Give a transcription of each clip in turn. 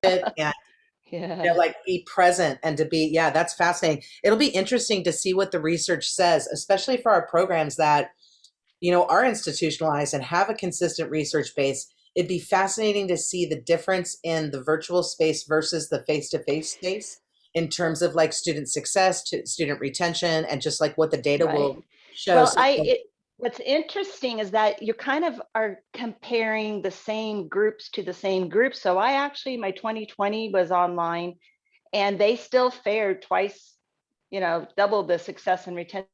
it and Yeah. like be present and to be, yeah, that's fascinating. It'll be interesting to see what the research says, especially for our programs that, are institutionalized and have a consistent research base. It'd be fascinating to see the difference in the virtual space versus the face-to-face space in terms of like student success, to student retention, and just like what the data Right. will show. Well, So, what's interesting is that you kind of are comparing the same groups to the same groups. So my 2020 was online and they still fared twice, double the success and retention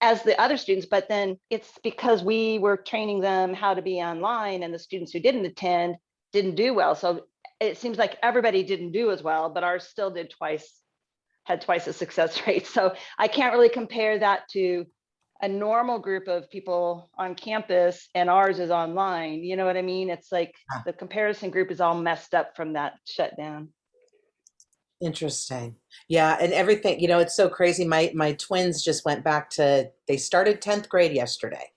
as the other students, but then it's because we were training them how to be online and the students who didn't attend didn't do well. So it seems like everybody didn't do as well, but ours still had twice the success rate. So I can't really compare that to a normal group of people on campus and ours is online. You know what I mean? It's like the comparison group is all messed up from that shutdown. interesting. Yeah, and everything, it's so crazy. My twins just went back they started 10th grade yesterday,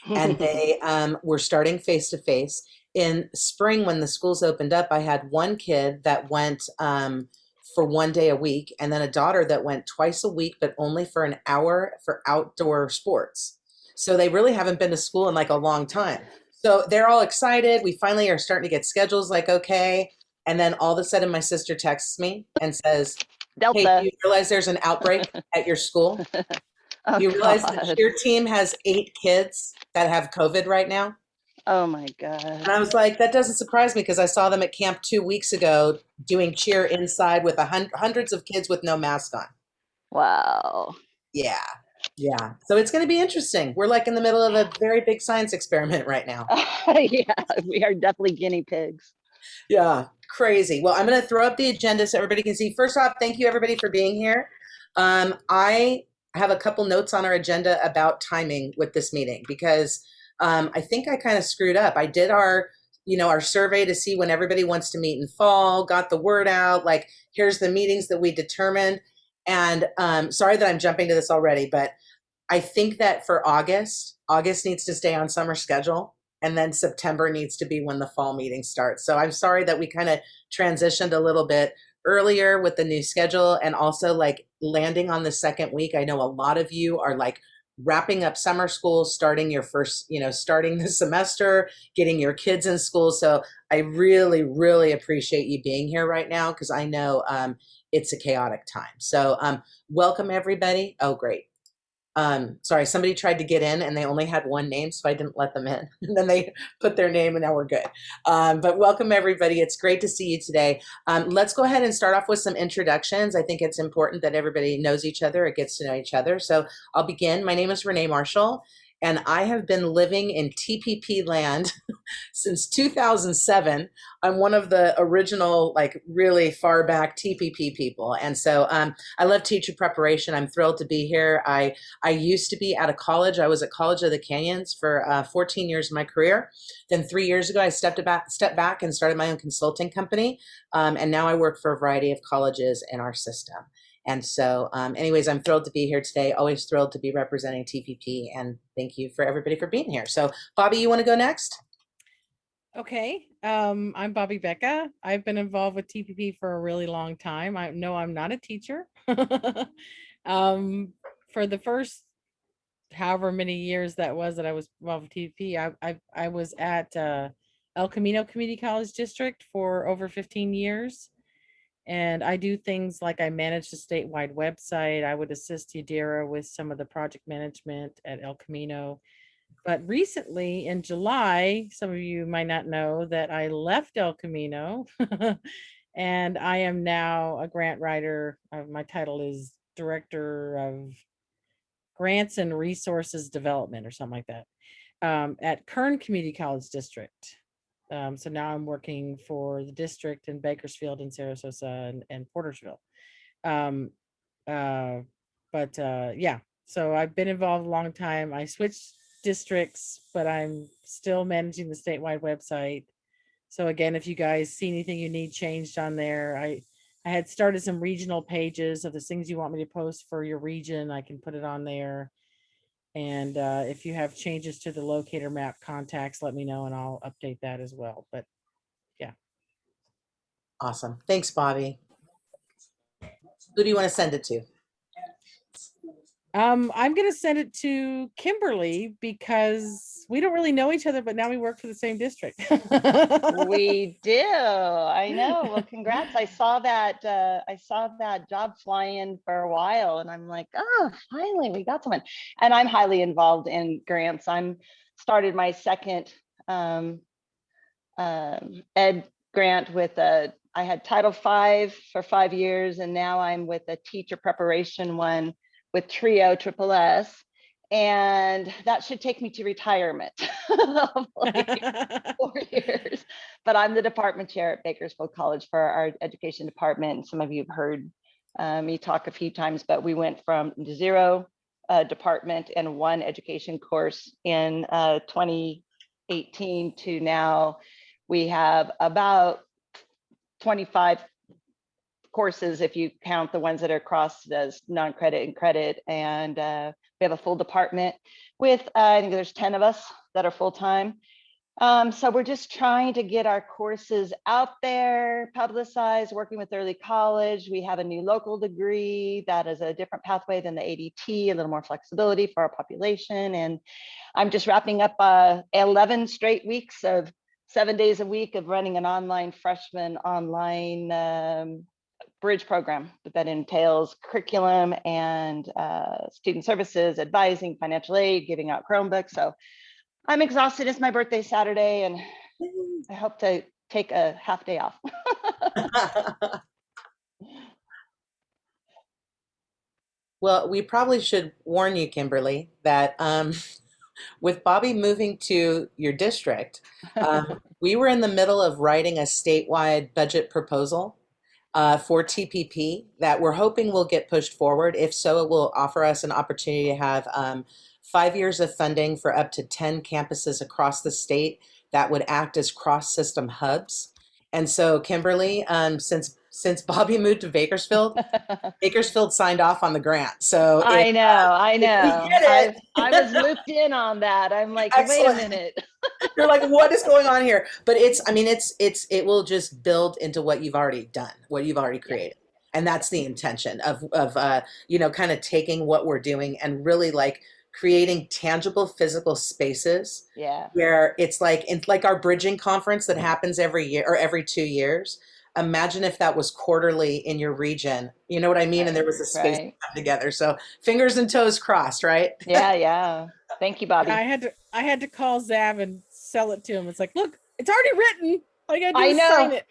and they were starting face to face. In spring, when the schools opened up, I had one kid that went for one day a week, and then a daughter that went twice a week, but only for an hour for outdoor sports. So they really haven't been to school in like a long time. So they're all excited. We finally are starting to get schedules like, okay. And then all of a sudden, my sister texts me and says, "Hey, do Delta. you realize there's an outbreak at your school? Oh Do you realize the God. cheer team has 8 kids that have COVID right now?" Oh my God. And I was like, that doesn't surprise me because I saw them at camp 2 weeks ago doing cheer inside with hundreds of kids with no mask on. Wow. Yeah. Yeah. So it's going to be interesting. We're like in the middle of a very big science experiment right now. Yeah, we are definitely guinea pigs. Yeah. Crazy. Well, I'm going to throw up the agenda so everybody can see. First off, thank you everybody for being here. I have a couple notes on our agenda about timing with this meeting because I think I kind of screwed up. I did our survey to see when everybody wants to meet in fall, got the word out, like here's the meetings that we determined. And sorry that I'm jumping to this already, but I think that for August needs to stay on summer schedule. And then September needs to be when the fall meeting starts. So I'm sorry that we kind of transitioned a little bit earlier with the new schedule and also like landing on the second week. I know a lot of you are like wrapping up summer school, starting your first, starting the semester, getting your kids in school. So I really, really appreciate you being here right now because I know it's a chaotic time. So welcome everybody. Oh, great. Sorry, somebody tried to get in and they only had one name, so I didn't let them in. And then they put their name and now we're good. But welcome everybody. It's great to see you today. Let's go ahead and start off with some introductions. I think it's important that everybody knows each other or gets to know each other. So I'll begin. My name is Renee Marshall, and I have been living in TPP land since 2007. I'm one of the original, like really far back TPP people. And so I love teacher preparation. I'm thrilled to be here. I used to be at a college. I was at College of the Canyons for 14 years of my career. Then 3 years ago, I stepped back and started my own consulting company. And now I work for a variety of colleges in our system. And so anyways, I'm thrilled to be here today. Always thrilled to be representing TPP. And thank you for everybody for being here. So Bobby, you want to go next? Okay. I'm Bobby BECCA. I've been involved with TPP for a really long time. I know I'm not a teacher. For the first however many years that I was involved with TPP, I was at El Camino Community College District for over 15 years. And I do things like I manage the statewide website. I would assist Yadira with some of the project management at El Camino. But recently in July, some of you might not know that I left El Camino and I am now a grant writer. My title is Director of Grants and Resources Development or something like that at Kern Community College District. So now I'm working for the district in Bakersfield and Sarasota and Portersville. Yeah, so I've been involved a long time. I switched districts, but I'm still managing the statewide website. So again, if you guys see anything you need changed on there, I had started some regional pages of the things you want me to post for your region. I can put it on there. And if you have changes to the locator map contacts, let me know and I'll update that as well. But yeah. Awesome. Thanks, Bobby. Who do you want to send it to? I'm going to send it to Kimberly because we don't really know each other, but now we work for the same district. We do. I know. Well, congrats. I saw that job flying for a while and I'm like, oh, finally we got someone. And I'm highly involved in grants. I'm started my second ed grant with I had Title V for 5 years, and now I'm with a teacher preparation one with Trio Triple S. And that should take me to retirement, like 4 years. But I'm the department chair at Bakersfield College for our education department. Some of you have heard me talk a few times, but we went from 0 department and 1 education course in 2018 to now we have about 25 courses if you count the ones that are crossed as non-credit and credit. And we have a full department with, I think there's 10 of us that are full-time. So we're just trying to get our courses out there, publicized, working with early college. We have a new local degree that is a different pathway than the ADT, a little more flexibility for our population. And I'm just wrapping up 11 straight weeks of 7 days a week of running an online freshman online bridge program that entails curriculum and student services, advising, financial aid, giving out Chromebooks. So I'm exhausted. It's my birthday Saturday, and I hope to take a half day off. Well, we probably should warn you, Kimberly, that with Bobby moving to your district, we were in the middle of writing a statewide budget proposal for TPP that we're hoping will get pushed forward. If so, it will offer us an opportunity to have 5 years of funding for up to 10 campuses across the state that would act as cross-system hubs. And so, Kimberly, since Bobby moved to Bakersfield, Bakersfield signed off on the grant. So I know. I was looped in on that. I'm like, Excellent. wait a minute. You're like, what is going on here? But it will just build into what you've already done, what you've already created. And that's the intention of kind of taking what we're doing and really like creating tangible physical spaces. Yeah. Where it's like our bridging conference that happens every year or every 2 years. Imagine if that was quarterly in your region. You know what I mean? Right, and there was a space right. to come together. So fingers and toes crossed, right? Yeah. Thank you, Bobby. I had to call Zav and sell it to him. It's like, look, it's already written. All you gotta do is sign it.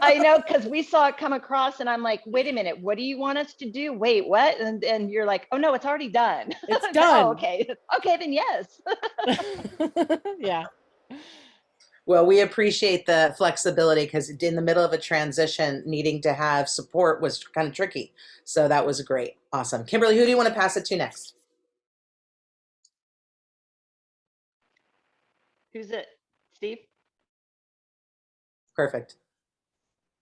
I know, because we saw it come across and I'm like, wait a minute, what do you want us to do? Wait, what? And you're like, oh no, it's already done. It's done. Oh, okay, then yes. Yeah. Well, we appreciate the flexibility because in the middle of a transition, needing to have support was kind of tricky. So that was great. Awesome. Kimberly, who do you want to pass it to next? Who's it? Steve? Perfect.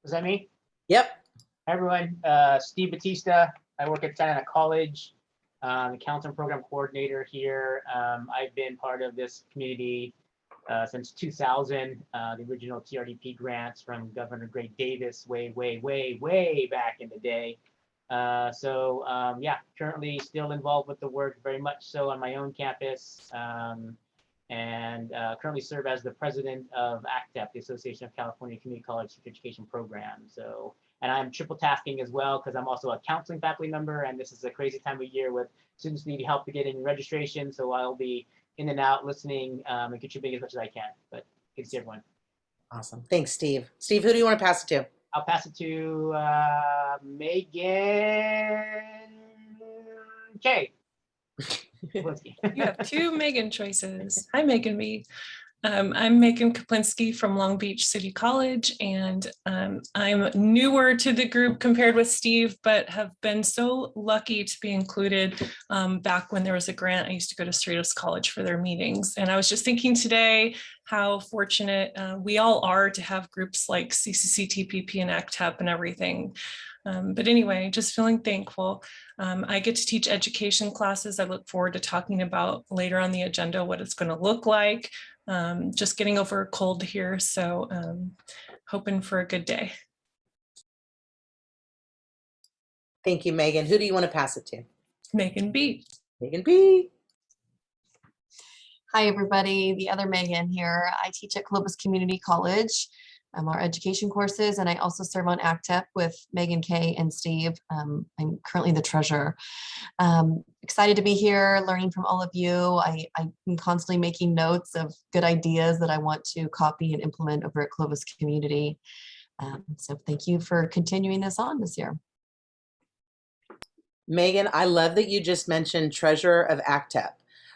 Is that me? Yep. Hi, everyone. Steve Batista. I work at Shannon College, the counseling program coordinator here. I've been part of this community since 2000, the original TRDP grants from Governor Greg Davis way back in the day. Yeah, currently still involved with the work very much so on my own campus. And currently serve as the president of ACTEP, the Association of California Community College Education Program. So, and I'm triple tasking as well because I'm also a counseling faculty member, and this is a crazy time of year with students needing help to get in registration. So I'll be in and out listening and contributing as much as I can. But good to see everyone. Awesome. Thanks, Steve. Steve, who do you want to pass it to? I'll pass it to Megan K. You have 2 Megan choices. Hi, Megan B. I'm Megan Kapinski from Long Beach City College, and I'm newer to the group compared with Steve, but have been so lucky to be included back when there was a grant. I used to go to Cerritos College for their meetings, and I was just thinking today how fortunate we all are to have groups like CCC-TPP and ACTEP and everything. But anyway, just feeling thankful. I get to teach education classes. I look forward to talking about later on the agenda what it's going to look like. Just getting over a cold here, so hoping for a good day. Thank you, Megan. Who do you want to pass it to? Megan B. Megan B. Hi, everybody. The other Megan here. I teach at Columbus Community College. I'm our education courses, and I also serve on ACTEP with Megan K and Steve. I'm currently the treasurer. Excited to be here, learning from all of you. I'm constantly making notes of good ideas that I want to copy and implement over at Clovis Community. So thank you for continuing this on this year. Megan, I love that you just mentioned treasurer of ACTEP.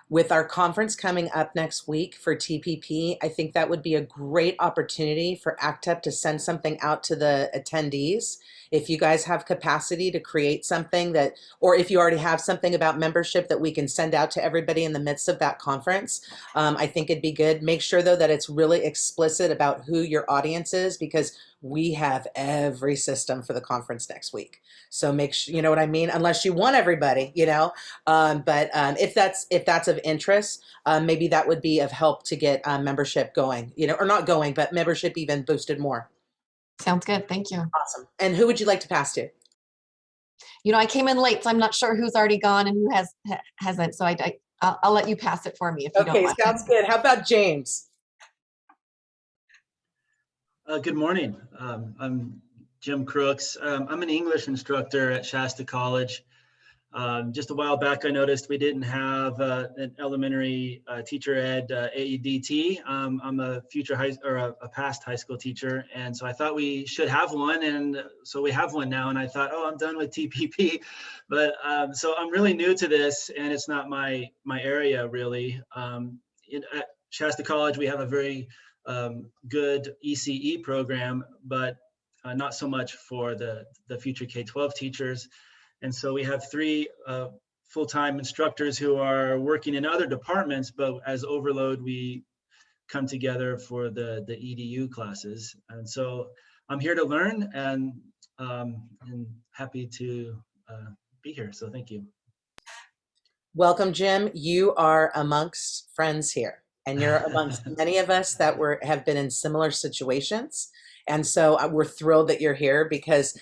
With our conference coming up next week for TPP, I think that would be a great opportunity for ACTEP to send something out to the attendees. If you guys have capacity to create something that, or if you already have something about membership that we can send out to everybody in the midst of that conference, I think it'd be good. Make sure though that it's really explicit about who your audience is, because we have every system for the conference next week. So make sure, you know what I mean? Unless you want everybody, you know, but if that's of interest, maybe that would be of help to get membership going, you know, or not going, but membership even boosted more. Sounds good. Thank you. Awesome. And who would you like to pass to? You know, I came in late, so I'm not sure who's already gone and who hasn't. So I'll let you pass it for me if you don't Okay, mind. sounds good. How about James? Good morning. I'm Jim Crooks. I'm an English instructor at Shasta College. Just a while back, I noticed we didn't have an elementary teacher ed AEDT. I'm a past high school teacher, and so I thought we should have one, and so we have one now. And I thought, oh, I'm done with TPP, but so I'm really new to this, and it's not my area really. At Shasta College, we have a very good ECE program, but not so much for the future K-12 teachers. And so we have 3 full-time instructors who are working in other departments, but as overload, we come together for the EDU classes. And so I'm here to learn and happy to be here. So thank you. Welcome, Jim. You are amongst friends here, and you're amongst many of us that have been in similar situations. And so we're thrilled that you're here because,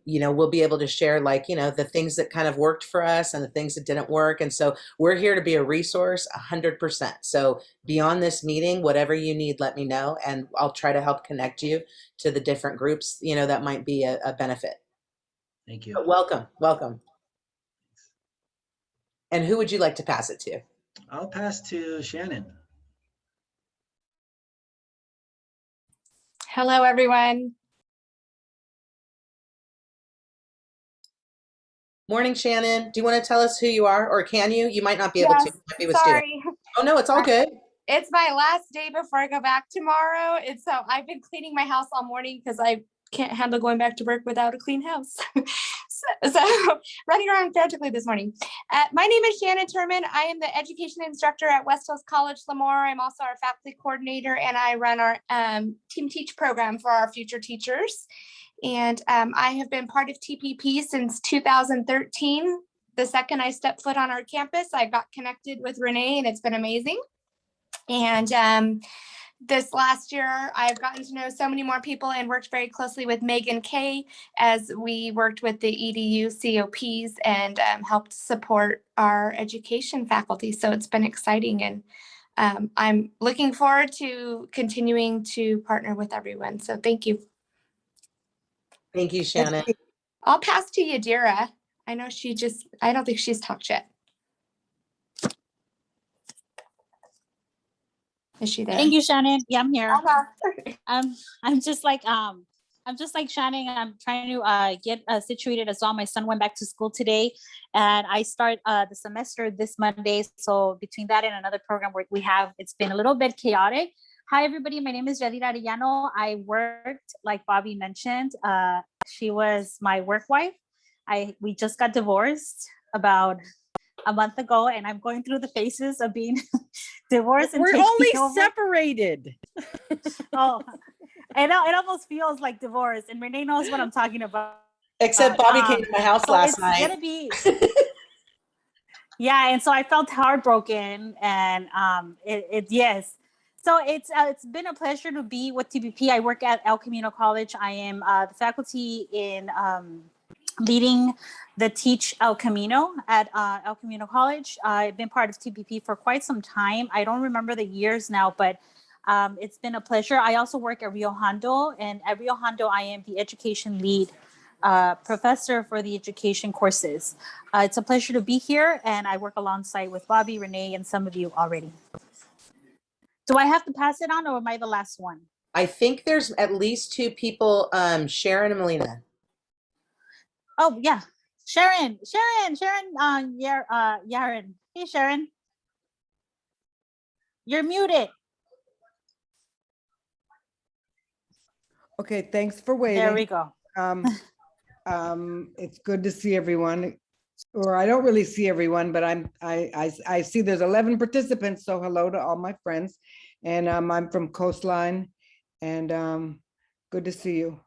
you know, we'll be able to share, like, you know, the things that kind of worked for us and the things that didn't work. And so we're here to be a resource 100%. So beyond this meeting, whatever you need, let me know, and I'll try to help connect you to the different groups, you know, that might be a benefit. Thank you. But welcome, welcome. And who would you like to pass it to? I'll pass to Shannon. Hello, everyone. Morning, Shannon. Do you want to tell us who you are, or can you? You might not be able to. Yes, You might be with students. sorry. Oh, no, it's all good. It's my last day before I go back tomorrow. And so I've been cleaning my house all morning because I can't handle going back to work without a clean house. so running around frantically this morning. My name is Shannon Turman. I am the education instructor at West Hills College, Lemoore. I'm also our faculty coordinator, and I run our Team Teach program for our future teachers. And I have been part of TPP since 2013. The second I stepped foot on our campus, I got connected with Renee, and it's been amazing. And this last year, I've gotten to know so many more people and worked very closely with Megan K as we worked with the EDU COPs and helped support our education faculty. So it's been exciting, and I'm looking forward to continuing to partner with everyone. So thank you. Thank you, Shannon. I'll pass to Yadira. I know I don't think she's talked yet. Is she there? Thank you, Shannon. Yeah, I'm here. Uh-huh. I'm just like Shannon. I'm trying to get situated as well. My son went back to school today, and I start the semester this Monday. So between that and another program we have, it's been a little bit chaotic. Hi, everybody. My name is Yadira Arellano. I worked, like Bobby mentioned, she was my work wife. We just got divorced about a month ago, and I'm going through the phases of being divorced. And We're taking only over. separated. Oh, it almost feels like divorce, and Renee knows what I'm talking about. Except Bobby came to my house So last it's night. gonna be, yeah, and so I felt heartbroken, and yes. So it's been a pleasure to be with TPP. I work at El Camino College. I am the faculty in leading the Teach El Camino at El Camino College. I've been part of TPP for quite some time. I don't remember the years now, but it's been a pleasure. I also work at Rio Hondo, and at Rio Hondo, I am the education lead professor for the education courses. It's a pleasure to be here, and I work alongside with Bobby, Renee, and some of you already. Do I have to pass it on, or am I the last one? I think there's at least 2 people, Sharon and Melina. Oh, yeah. Sharon, Yaren. Hey, Sharon. You're muted. Okay, thanks for waiting. There we go. It's good to see everyone, or I don't really see everyone, but I see there's 11 participants, so hello to all my friends. And I'm from Coastline, and good to see you.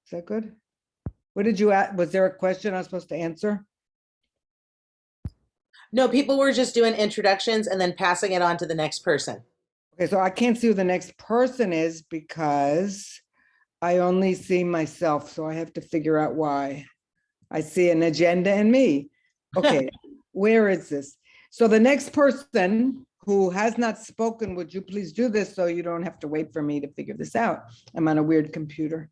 Is that good? What did you ask? Was there a question I was supposed to answer? No, people were just doing introductions and then passing it on to the next person. Okay, so I can't see who the next person is because I only see myself, so I have to figure out why. I see an agenda and me. Okay, where is this? So the next person who has not spoken, would you please do this so you don't have to wait for me to figure this out? I'm on a weird computer.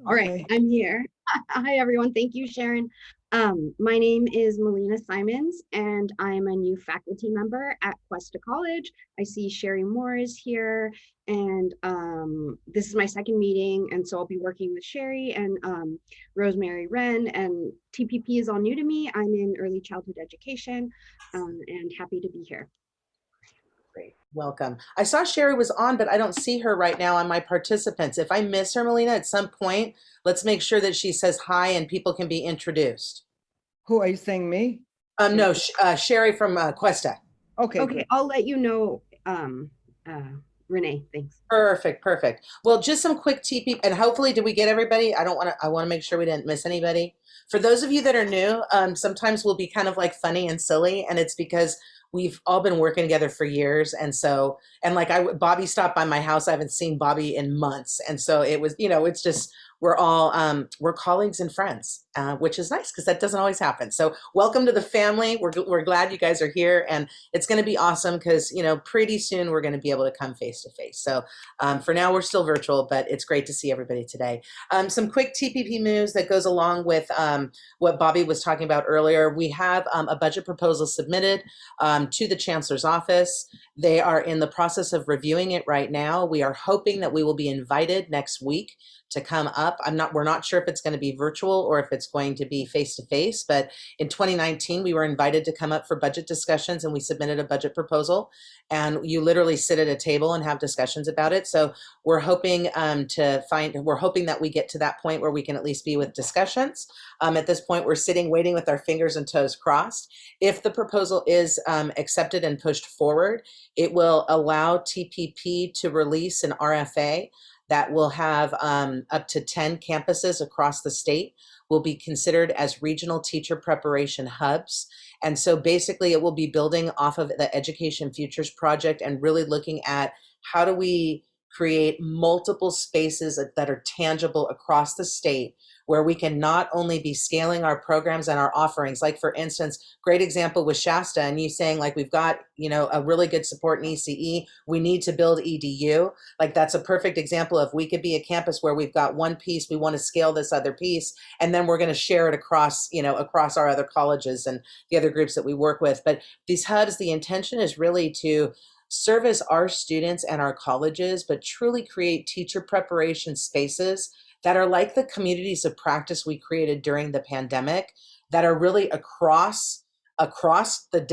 All right, I'm here. Hi, everyone. Thank you, Sharon. My name is Melina Simons, and I'm a new faculty member at Cuesta College. I see Sherry Moore is here, and this is my second meeting, and so I'll be working with Sherry and Rosemary Wren, and TPP is all new to me. I'm in early childhood education, and happy to be here. Great, welcome. I saw Sherry was on, but I don't see her right now on my participants. If I miss her, Melina, at some point, let's make sure that she says hi and people can be introduced. Who are you saying, me? No, Sherry from Cuesta. Okay. Okay, good. I'll let you know, Renee, thanks. Perfect. Well, just some quick TP, and hopefully, did we get everybody? I want to make sure we didn't miss anybody. For those of you that are new, sometimes we'll be kind of like funny and silly, and it's because we've all been working together for years. And so, and like Bobby stopped by my house. I haven't seen Bobby in months. And so it was, it's just, we're all, we're colleagues and friends, which is nice because that doesn't always happen. So welcome to the family. We're glad you guys are here, and it's going to be awesome because, pretty soon we're going to be able to come face to face. So for now, we're still virtual, but it's great to see everybody today. Some quick TPP moves that goes along with what Bobby was talking about earlier. We have a budget proposal submitted to the Chancellor's office. They are in the process of reviewing it right now. We are hoping that we will be invited next week to come up. We're not sure if it's going to be virtual or if it's going to be face-to-face, but in 2019, we were invited to come up for budget discussions, and we submitted a budget proposal, and you literally sit at a table and have discussions about it. So we're hoping that we get to that point where we can at least be with discussions. At this point, we're sitting waiting with our fingers and toes crossed. If the proposal is accepted and pushed forward, it will allow TPP to release an RFA that will have up to 10 campuses across the state will be considered as regional teacher preparation hubs. And so basically it will be building off of the Education Futures Project and really looking at how do we create multiple spaces that are tangible across the state where we can not only be scaling our programs and our offerings, like for instance, great example with Shasta and you saying like, we've got, a really good support in ECE, we need to build EDU. Like that's a perfect example of we could be a campus where we've got one piece, we want to scale this other piece, and then we're going to share it across, across our other colleges and the other groups that we work with. But these hubs, the intention is really to service our students and our colleges, but truly create teacher preparation spaces that are like the communities of practice we created during the pandemic that are really across the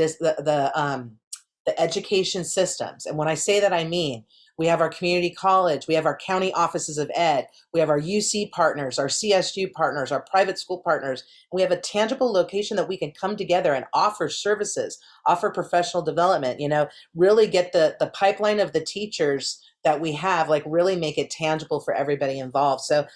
education systems. And when I say that, I mean, we have our community college, we have our county offices of ed, we have our UC partners, our CSU partners, our private school partners. And we have a tangible location that we can come together and offer services, offer professional development, really get the pipeline of the teachers that we have, like really make it tangible for everybody involved. So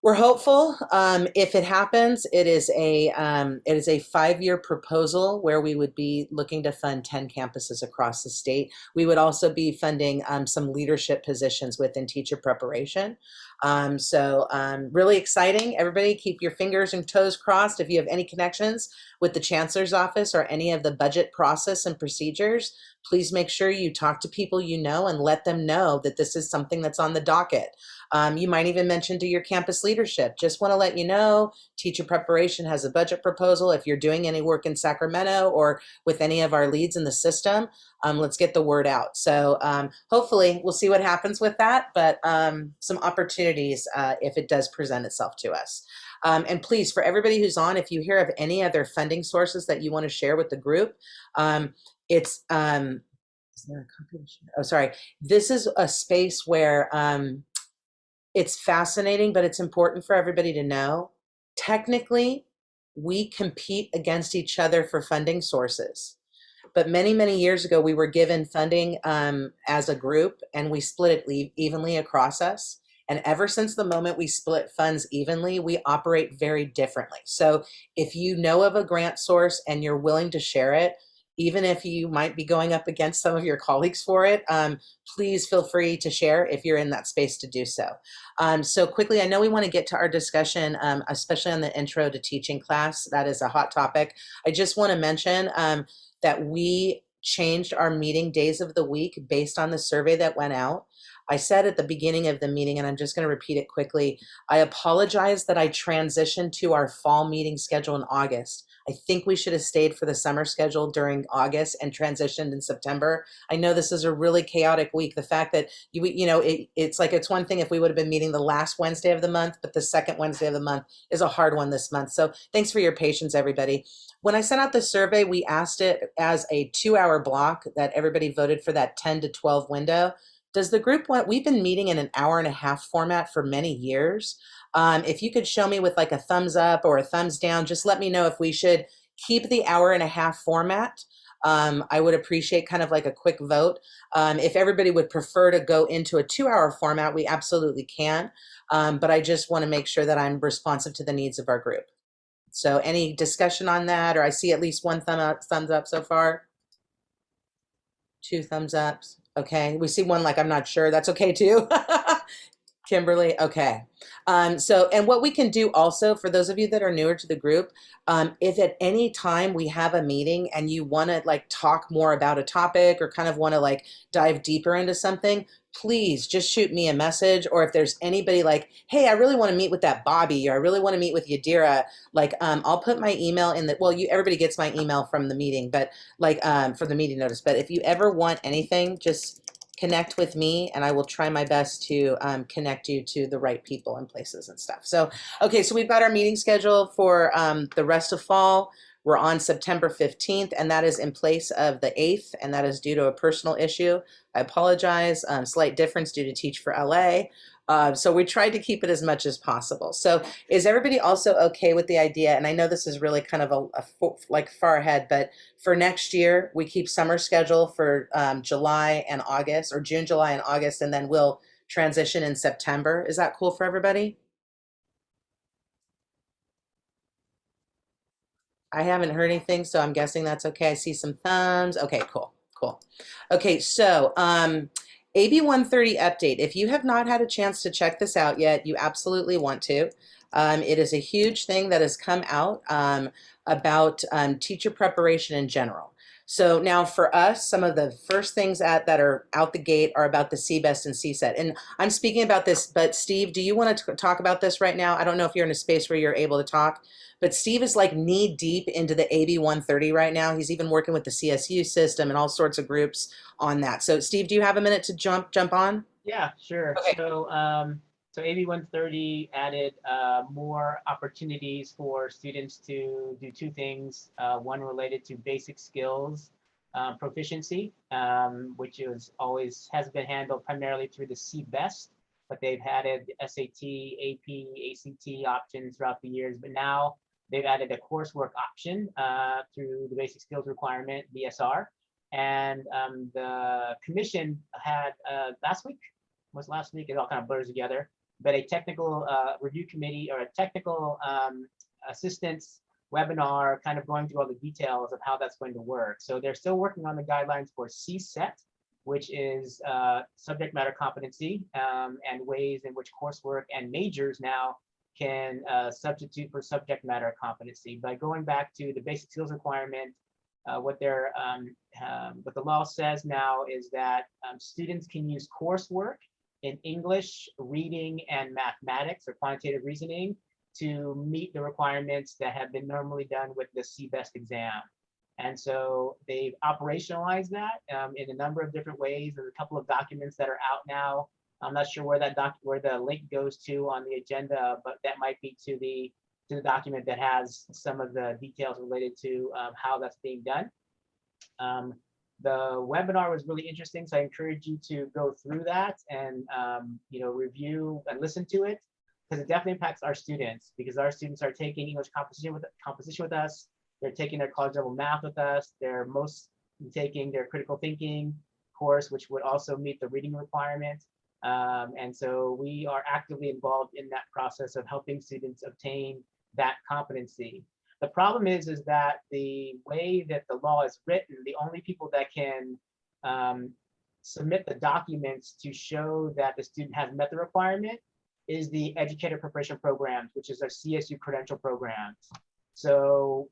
we're hopeful. If it happens, it is a 5-year proposal where we would be looking to fund 10 campuses across the state. We would also be funding some leadership positions within teacher preparation. Really exciting. Everybody keep your fingers and toes crossed. If you have any connections with the Chancellor's office or any of the budget process and procedures, please make sure you talk to people you know and let them know that this is something that's on the docket. You might even mention to your campus leadership, just want to let you know, teacher preparation has a budget proposal. If you're doing any work in Sacramento or with any of our leads in the system, let's get the word out. So hopefully we'll see what happens with that, but some opportunities if it does present itself to us. And please, for everybody who's on, if you hear of any other funding sources that you want to share with the group, is there a copy? Oh, sorry. This is a space where it's fascinating, but it's important for everybody to know. Technically, we compete against each other for funding sources. But many, many years ago, we were given funding as a group, and we split it evenly across us. And ever since the moment we split funds evenly, we operate very differently. So if you know of a grant source and you're willing to share it, even if you might be going up against some of your colleagues for it, please feel free to share if you're in that space to do so. So quickly, I know we want to get to our discussion, especially on the intro to teaching class. That is a hot topic. I just want to mention that we changed our meeting days of the week based on the survey that went out. I said at the beginning of the meeting, and I'm just going to repeat it quickly, I apologize that I transitioned to our fall meeting schedule in August. I think we should have stayed for the summer schedule during August and transitioned in September. I know this is a really chaotic week. The fact that, it's like, it's one thing if we would have been meeting the last Wednesday of the month, but the second Wednesday of the month is a hard one this month. So thanks for your patience, everybody. When I sent out the survey, we asked it as a 2-hour block that everybody voted for that 10 to 12 window. Does the group want, we've been meeting in an hour-and-a-half format for many years. If you could show me with like a thumbs up or a thumbs down, just let me know if we should keep the hour-and-a-half format. I would appreciate kind of like a quick vote. If everybody would prefer to go into a 2-hour format, we absolutely can. But I just want to make sure that I'm responsive to the needs of our group. So any discussion on that, or I see at least one thumbs up so far? 2 thumbs ups. Okay, we see one like I'm not sure. That's okay too. Kimberly, okay. And what we can do also, for those of you that are newer to the group, if at any time we have a meeting and you want to like talk more about a topic or kind of want to like dive deeper into something, please just shoot me a message. Or if there's anybody like, hey, I really want to meet with that Bobby, or I really want to meet with Yadira, like I'll put my email in the, well, everybody gets my email from the meeting, but like for the meeting notice. But if you ever want anything, just connect with me and I will try my best to connect you to the right people and places and stuff. So, okay, so we've got our meeting schedule for the rest of fall. We're on September 15th, and that is in place of the 8th, and that is due to a personal issue. I apologize, slight difference due to Teach for LA. So we tried to keep it as much as possible. So is everybody also okay with the idea? And I know this is really kind of like far ahead, but for next year, we keep summer schedule for July and August, or June, July, and August, and then we'll transition in September. Is that cool for everybody? I haven't heard anything, so I'm guessing that's okay. I see some thumbs. Okay, cool. Okay, so AB 130 update. If you have not had a chance to check this out yet, you absolutely want to. It is a huge thing that has come out about teacher preparation in general. So now for us, some of the first things that are out the gate are about the CBEST and CSET. And I'm speaking about this, but Steve, do you want to talk about this right now? I don't know if you're in a space where you're able to talk, but Steve is like knee deep into the AB 130 right now. He's even working with the CSU system and all sorts of groups on that. So Steve, do you have a minute to jump on? Yeah, sure. Okay. So AB 130 added more opportunities for students to do 2 things. One related to basic skills proficiency, which has been handled primarily through the CBEST, but they've added SAT, AP, ACT options throughout the years. But now they've added a coursework option through the basic skills requirement, BSR. And the commission had last week, it all kind of blurs together, but a technical review committee or a technical assistance webinar kind of going through all the details of how that's going to work. So they're still working on the guidelines for CSET, which is subject matter competency and ways in which coursework and majors now can substitute for subject matter competency. By going back to the basic skills requirement, what the law says now is that students can use coursework in English, reading, and mathematics or quantitative reasoning to meet the requirements that have been normally done with the CBEST exam. And so they've operationalized that in a number of different ways. There's a couple of documents that are out now. I'm not sure where where the link goes to on the agenda, but that might be to the document that has some of the details related to how that's being done. The webinar was really interesting, so I encourage you to go through that and review and listen to it, because it definitely impacts our students, because our students are taking English composition with us. They're taking their college level math with us. They're most taking their critical thinking course, which would also meet the reading requirement. And so we are actively involved in that process of helping students obtain that competency. The problem is that the way that the law is written, the only people that can submit the documents to show that the student has met the requirement is the educator preparation programs, which is our CSU credential programs. So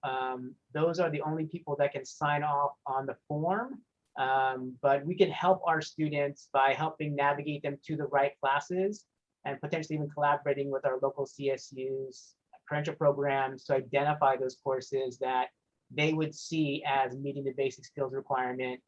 those are the only people that can sign off on the form, but we can help our students by helping navigate them to the right classes and potentially even collaborating with our local CSUs credential programs to identify those courses that they would see as meeting the basic skills requirement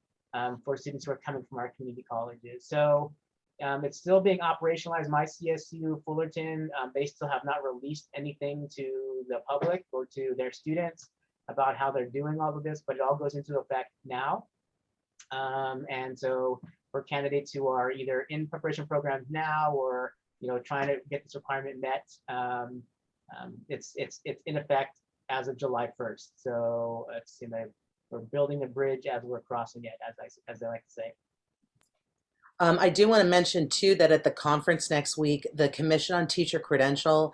for students who are coming from our community colleges. So it's still being operationalized. My CSU Fullerton, they still have not released anything to the public or to their students about how they're doing all of this, but it all goes into effect now. And so for candidates who are either in preparation programs now or trying to get this requirement met, it's in effect as of July 1st. So it's we're building a bridge as we're crossing it, as I like to say. I do want to mention too that at the conference next week, the Commission on Teacher Credentialing,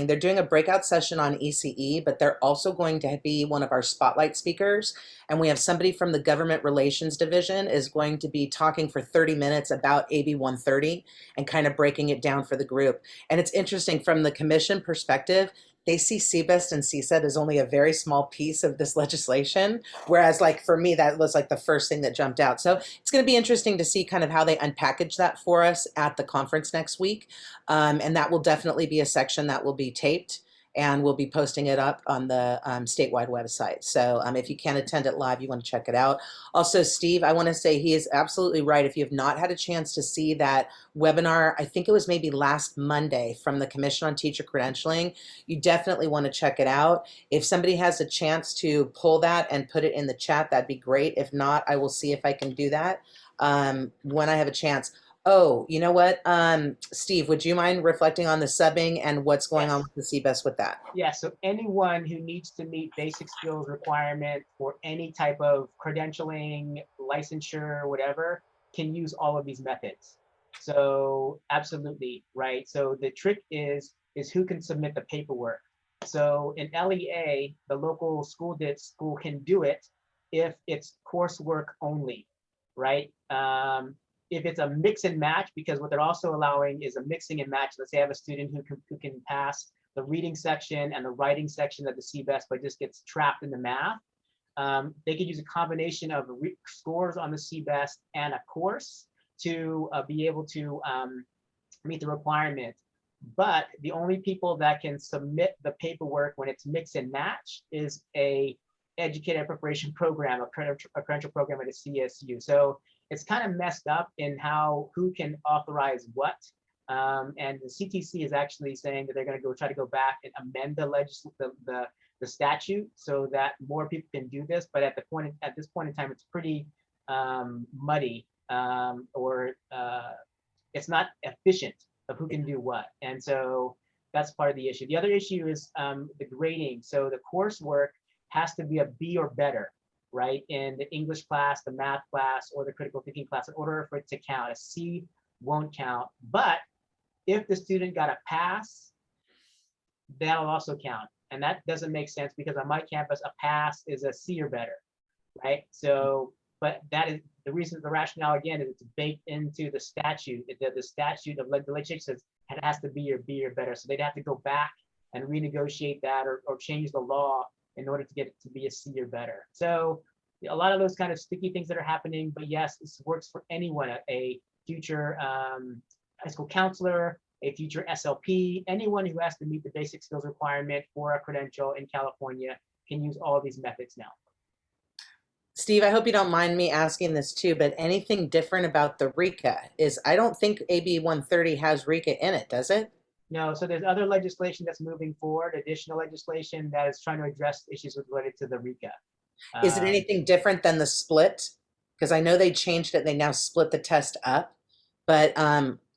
they're doing a breakout session on ECE, but they're also going to be one of our spotlight speakers. And we have somebody from the Government Relations Division is going to be talking for 30 minutes about AB 130 and kind of breaking it down for the group. And it's interesting from the Commission perspective, they see CBEST and CSET as only a very small piece of this legislation. Whereas like for me, that was like the first thing that jumped out. So it's going to be interesting to see kind of how they unpackage that for us at the conference next week. And that will definitely be a section that will be taped, and we'll be posting it up on the statewide website. So if you can't attend it live, you want to check it out. Also, Steve, I want to say he is absolutely right. If you have not had a chance to see that webinar, I think it was maybe last Monday from the Commission on Teacher Credentialing, you definitely want to check it out. If somebody has a chance to pull that and put it in the chat, that'd be great. If not, I will see if I can do that when I have a chance. Oh, you know what, Steve, would you mind reflecting on the subbing and what's going on with the CBEST with that? Yeah, so anyone who needs to meet basic skills requirement for any type of credentialing, licensure, whatever, can use all of these methods. So absolutely, right? So the trick is who can submit the paperwork. So in LEA, the local school can do it if it's coursework only, right? If it's a mix and match, because what they're also allowing is a mixing and match. Let's say I have a student who can pass the reading section and the writing section of the CBEST, but just gets trapped in the math. They could use a combination of scores on the CBEST and a course to be able to meet the requirement. But the only people that can submit the paperwork when it's mix and match is a educator preparation program, a credential program at a CSU. So it's kind of messed up in who can authorize what. And the CTC is actually saying that they're going to try to go back and amend the statute so that more people can do this. But at this point in time, it's pretty muddy, or it's not efficient of who can do what. And so that's part of the issue. The other issue is the grading. So the coursework has to be a B or better, right? In the English class, the math class, or the critical thinking class in order for it to count. A C won't count. But if the student got a pass, that'll also count. And that doesn't make sense because on my campus, a pass is a C or better, right? So, but that is the reason, the rationale again is it's baked into the statute. The statute of the legislature says it has to be or B or better. So they'd have to go back and renegotiate that or change the law in order to get it to be a C or better. So a lot of those kind of sticky things that are happening, but yes, this works for anyone, a future high school counselor, a future SLP, anyone who has to meet the basic skills requirement for a credential in California can use all of these methods now. Steve, I hope you don't mind me asking this too, but anything different about the RICA is, I don't think AB 130 has RICA in it, does it? No, so there's other legislation that's moving forward, additional legislation that is trying to address issues related to the RICA. Is it anything different than the split? Because I know they changed it, they now split the test up, but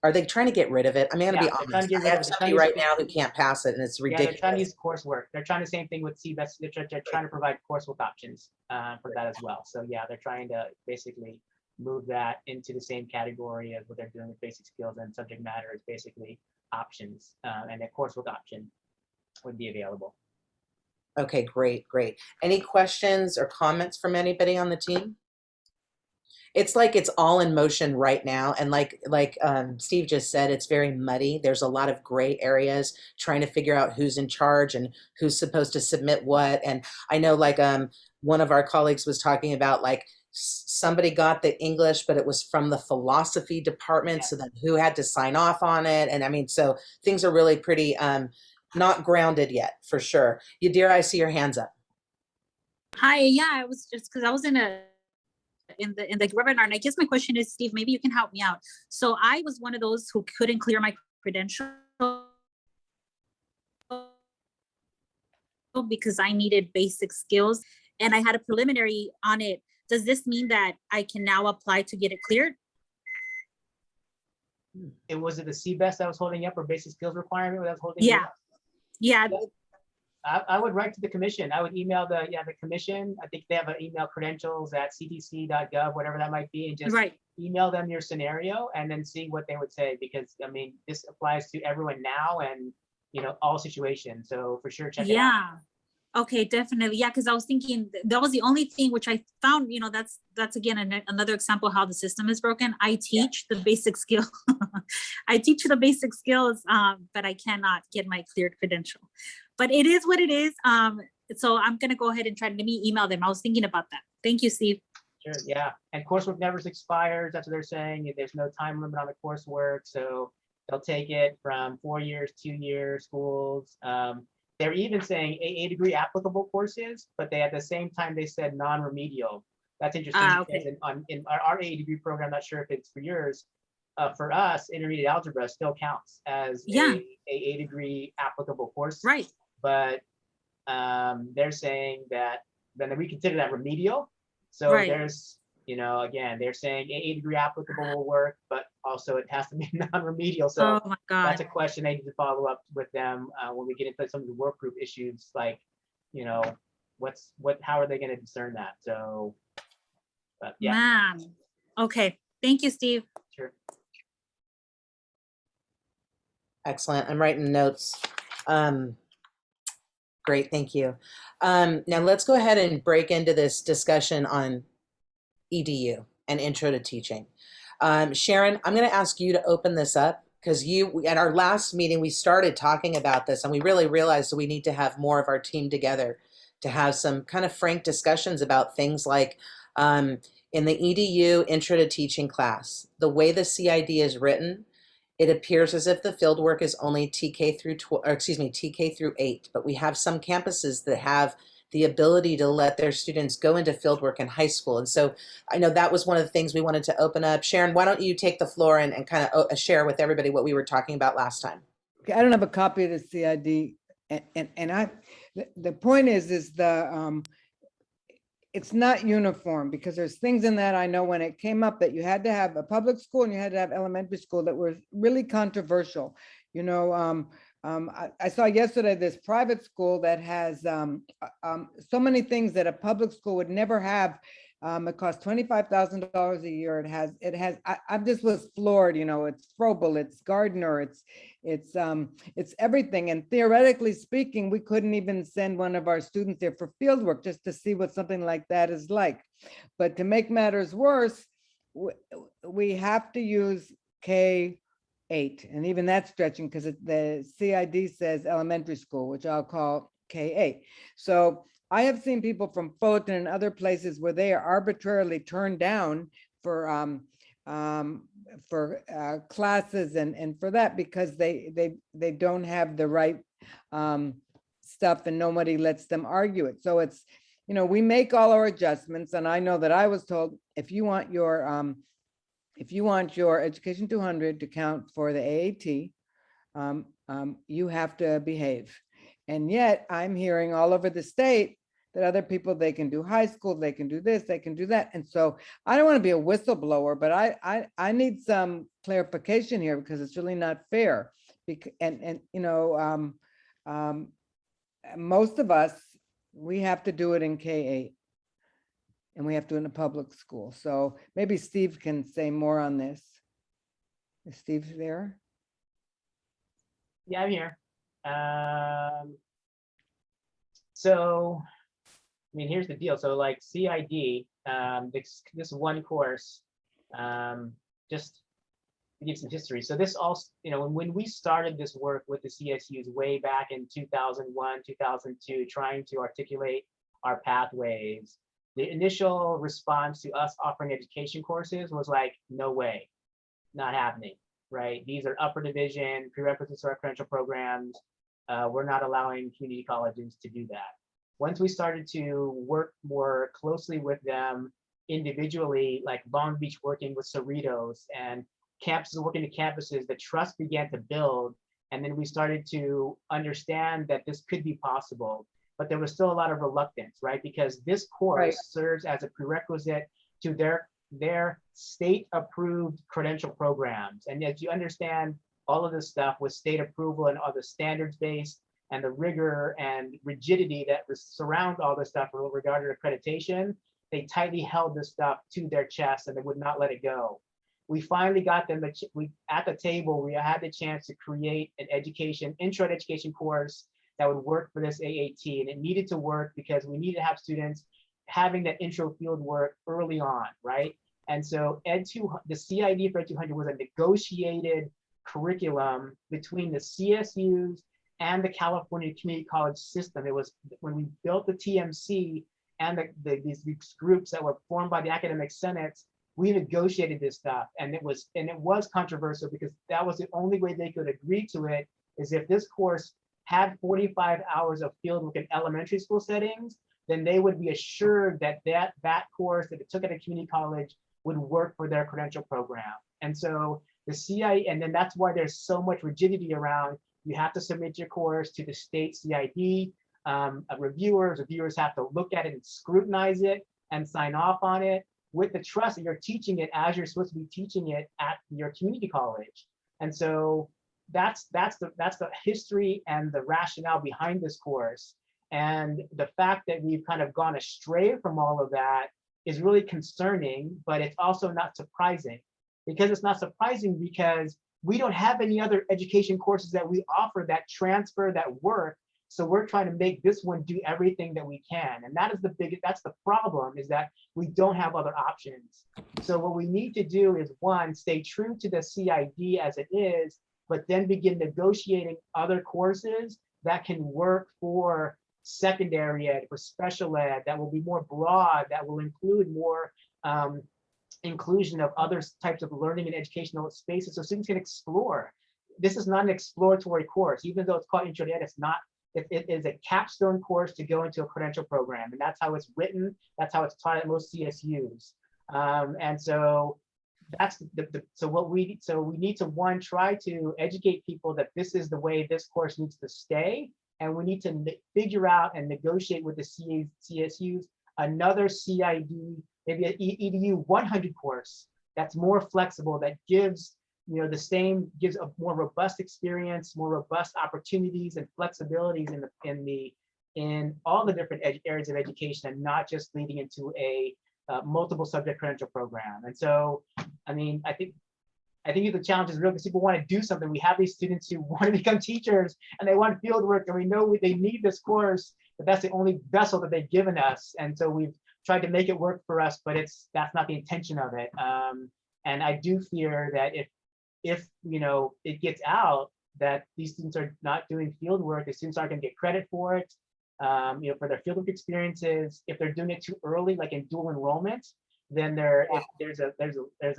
are they trying to get rid of it? I mean, I'm gonna be honest, I have somebody right now who can't pass it and it's ridiculous. Yeah, they're trying to use coursework. They're trying the same thing with CBES. They're trying to provide coursework options for that as well. So yeah, they're trying to basically move that into the same category as what they're doing with basic skills, and subject matter is basically options, and a coursework option would be available. Okay, great, great. Any questions or comments from anybody on the team? It's like it's all in motion right now. And like Steve just said, it's very muddy. There's a lot of gray areas trying to figure out who's in charge and who's supposed to submit what. And I know like one of our colleagues was talking about like somebody got the English, but it was from the philosophy department. So then who had to sign off on it? And I mean, so things are really pretty not grounded yet, for sure. Yadira, I see your hands up. Hi, yeah, I was just because I was in the webinar, and I guess my question is, Steve, maybe you can help me out. So I was one of those who couldn't clear my credential because I needed basic skills, and I had a preliminary on it. Does this mean that I can now apply to get it cleared? Was it the CBES that was holding up, or basic skills requirement that was holding it up? Yeah. I would write to the commission. I would email the commission. I think they have an email, credentials@cdc.gov, whatever that might be, and just email them your scenario and then see what they would say. Because I mean, this applies to everyone now and all situations. So for sure, check it out. Okay, definitely. Yeah, because I was thinking that was the only thing which I found, that's again another example how the system is broken. I teach the basic skill. I teach the basic skills, but I cannot get my cleared credential. But it is what it is. So I'm going to go ahead and try to email them. I was thinking about that. Thank you, Steve. Sure, yeah. And coursework never expires. That's what they're saying. There's no time limit on the coursework. So they'll take it from 4 years, 2 years, schools. They're even saying AA degree applicable courses, but they at the same time they said non-remedial. That's interesting because in our AA degree program, I'm not sure if it's for yours. For us, intermediate algebra still counts as a AA degree applicable course. Right. But they're saying that then we consider that remedial. So there's, again, they're saying AA degree applicable will work, but also it has to be non-remedial. So oh my God, that's a question I need to follow up with them when we get into some of the work group issues, like, how are they going to discern that? So, but yeah. Man. Okay. Thank you, Steve. Sure. Excellent. I'm writing notes. Great. Thank you. Now let's go ahead and break into this discussion on EDU and intro to teaching. Sharon, I'm going to ask you to open this up because at our last meeting, we started talking about this and we really realized that we need to have more of our team together to have some kind of frank discussions about things like in the EDU intro to teaching class, the way the CID is written, it appears as if the fieldwork is only TK through 8, but we have some campuses that have the ability to let their students go into fieldwork in high school. And so I know that was one of the things we wanted to open up. Sharon, why don't you take the floor and kind of share with everybody what we were talking about last time? Okay, I don't have a copy of the CID, the point is it's not uniform because there's things in that I know when it came up that you had to have a public school and you had to have elementary school that were really controversial. I saw yesterday this private school that has so many things that a public school would never have. It costs $25,000 a year. I just was floored. It's Frobel, it's Gardner, it's everything. And theoretically speaking, we couldn't even send one of our students there for field work just to see what something like that is like. But to make matters worse, we have to use K8, and even that's stretching because the CID says elementary school, which I'll call K8. So I have seen people from Fullerton and other places where they are arbitrarily turned down for classes and for that because they don't have the right stuff and nobody lets them argue it. So it's, you know, we make all our adjustments, and I know that I was told if you want your Education 200 to count for the AAT, you have to behave. And yet I'm hearing all over the state that other people, they can do high school, they can do this, they can do that. And so I don't want to be a whistleblower, but I need some clarification here because it's really not fair. And you know, most of us, we have to do it in K8 and we have to do it in a public school. So maybe Steve can say more on this. Is Steve there? Yeah, I'm here. So, I mean, here's the deal. So like CID, this one course, just to give some history. So this all, you know, when we started this work with the CSUs way back in 2001, 2002, trying to articulate our pathways, the initial response to us offering education courses was like, no way, not happening, right? These are upper division prerequisites to our credential programs. We're not allowing community colleges to do that. Once we started to work more closely with them individually, like Long Beach working with Cerritos and campuses working to campuses, the trust began to build. And then we started to understand that this could be possible, but there was still a lot of reluctance, right? Because this course serves as a prerequisite to their state approved credential programs. And as you understand, all of this stuff with state approval and all the standards based and the rigor and rigidity that surround all this stuff with regard to accreditation, they tightly held this stuff to their chest and they would not let it go. We finally got them at the table. We had the chance to create an intro to education course that would work for this AAT, and it needed to work because we needed to have students having that intro field work early on, right? And so Ed2, the CID for Ed200 was a negotiated curriculum between the CSUs and the California Community College system. It was when we built the TMC and these groups that were formed by the academic senates, we negotiated this stuff, and it was controversial because that was the only way they could agree to it, is if this course had 45 hours of fieldwork in elementary school settings, then they would be assured that that course that it took at a community college would work for their credential program. And so the CID, and then that's why there's so much rigidity around, you have to submit your course to the state CID. Reviewers have to look at it and scrutinize it and sign off on it with the trust that you're teaching it as you're supposed to be teaching it at your community college. And so that's the history and the rationale behind this course. And the fact that we've kind of gone astray from all of that is really concerning, but it's also not surprising. Because it's not surprising because we don't have any other education courses that we offer that transfer, that work. So we're trying to make this one do everything that we can. And that's the problem, is that we don't have other options. So what we need to do is, one, stay true to the CID as it is, but then begin negotiating other courses that can work for secondary ed, for special ed, that will be more broad, that will include more inclusion of other types of learning and educational spaces so students can explore. This is not an exploratory course, even though it's called Intro to Ed, it's not. It is a capstone course to go into a credential program, and that's how it's written. That's how it's taught at most CSUs. And so that's so we need to, one, try to educate people that this is the way this course needs to stay, and we need to figure out and negotiate with the CSUs another CID, maybe an EDU 100 course that's more flexible, that gives gives a more robust experience, more robust opportunities and flexibilities in all the different areas of education, and not just leading into a multiple subject credential program. And so, I mean, I think the challenge is real because people want to do something. We have these students who want to become teachers and they want field work, and we know they need this course, but that's the only vessel that they've given us. And so we've tried to make it work for us, but that's not the intention of it. And I do fear that if it gets out that these students are not doing field work, the students aren't going to get credit for it, for their fieldwork experiences. If they're doing it too early, like in dual enrollment, then if there's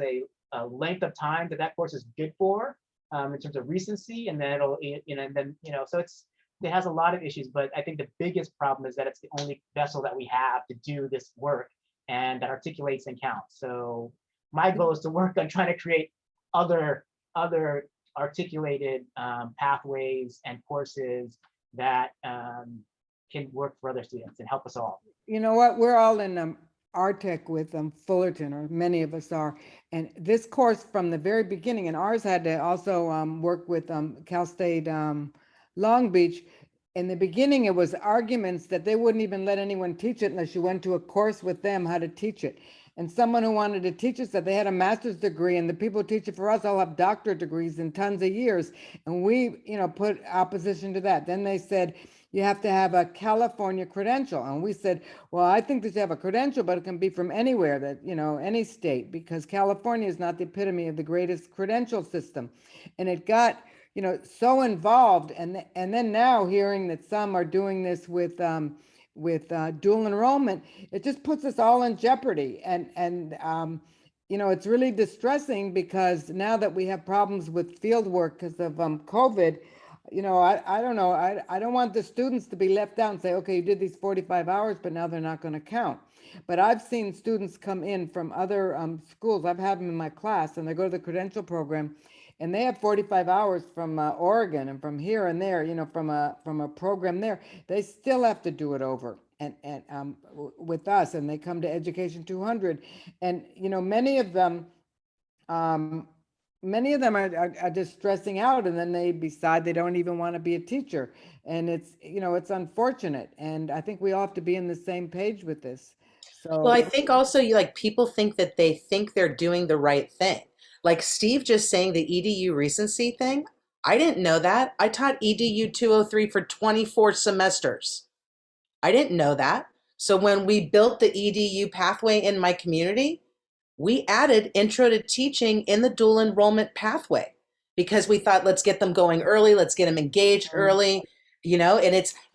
a length of time that course is good for in terms of recency, and then so it has a lot of issues. But I think the biggest problem is that it's the only vessel that we have to do this work and that articulates and counts. So my goal is to work on trying to create other articulated pathways and courses that can work for other students and help us all. You know what? We're all in RTech with Fullerton, or many of us are. And this course from the very beginning, and ours had to also work with Cal State Long Beach. In the beginning, it was arguments that they wouldn't even let anyone teach it unless you went to a course with them how to teach it. And someone who wanted to teach us that they had a master's degree, and the people who teach it for us all have doctorate degrees in tons of years. And we, put opposition to that. Then they said, you have to have a California credential. And we said, well, I think that you have a credential, but it can be from anywhere, that, any state, because California is not the epitome of the greatest credential system. And it got, so involved. And then now hearing that some are doing this with dual enrollment, it just puts us all in jeopardy. And it's really distressing, because now that we have problems with field work because of COVID, I don't know. I don't want the students to be left out and say, okay, you did these 45 hours, but now they're not going to count. But I've seen students come in from other schools. I've had them in my class, and they go to the credential program, and they have 45 hours from Oregon and from here and there, from a program there. They still have to do it over and with us, and they come to Education 200. And, many of them are just stressing out, and then they decide they don't even want to be a teacher. And it's, it's unfortunate. And I think we all have to be on the same page with this. So, well, I think also people think that they think they're doing the right thing. Like Steve just saying the EDU recency thing. I didn't know that. I taught EDU 203 for 24 semesters. I didn't know that. So when we built the EDU pathway in my community, we added intro to teaching in the dual enrollment pathway, because we thought, let's get them going early. Let's get them engaged early,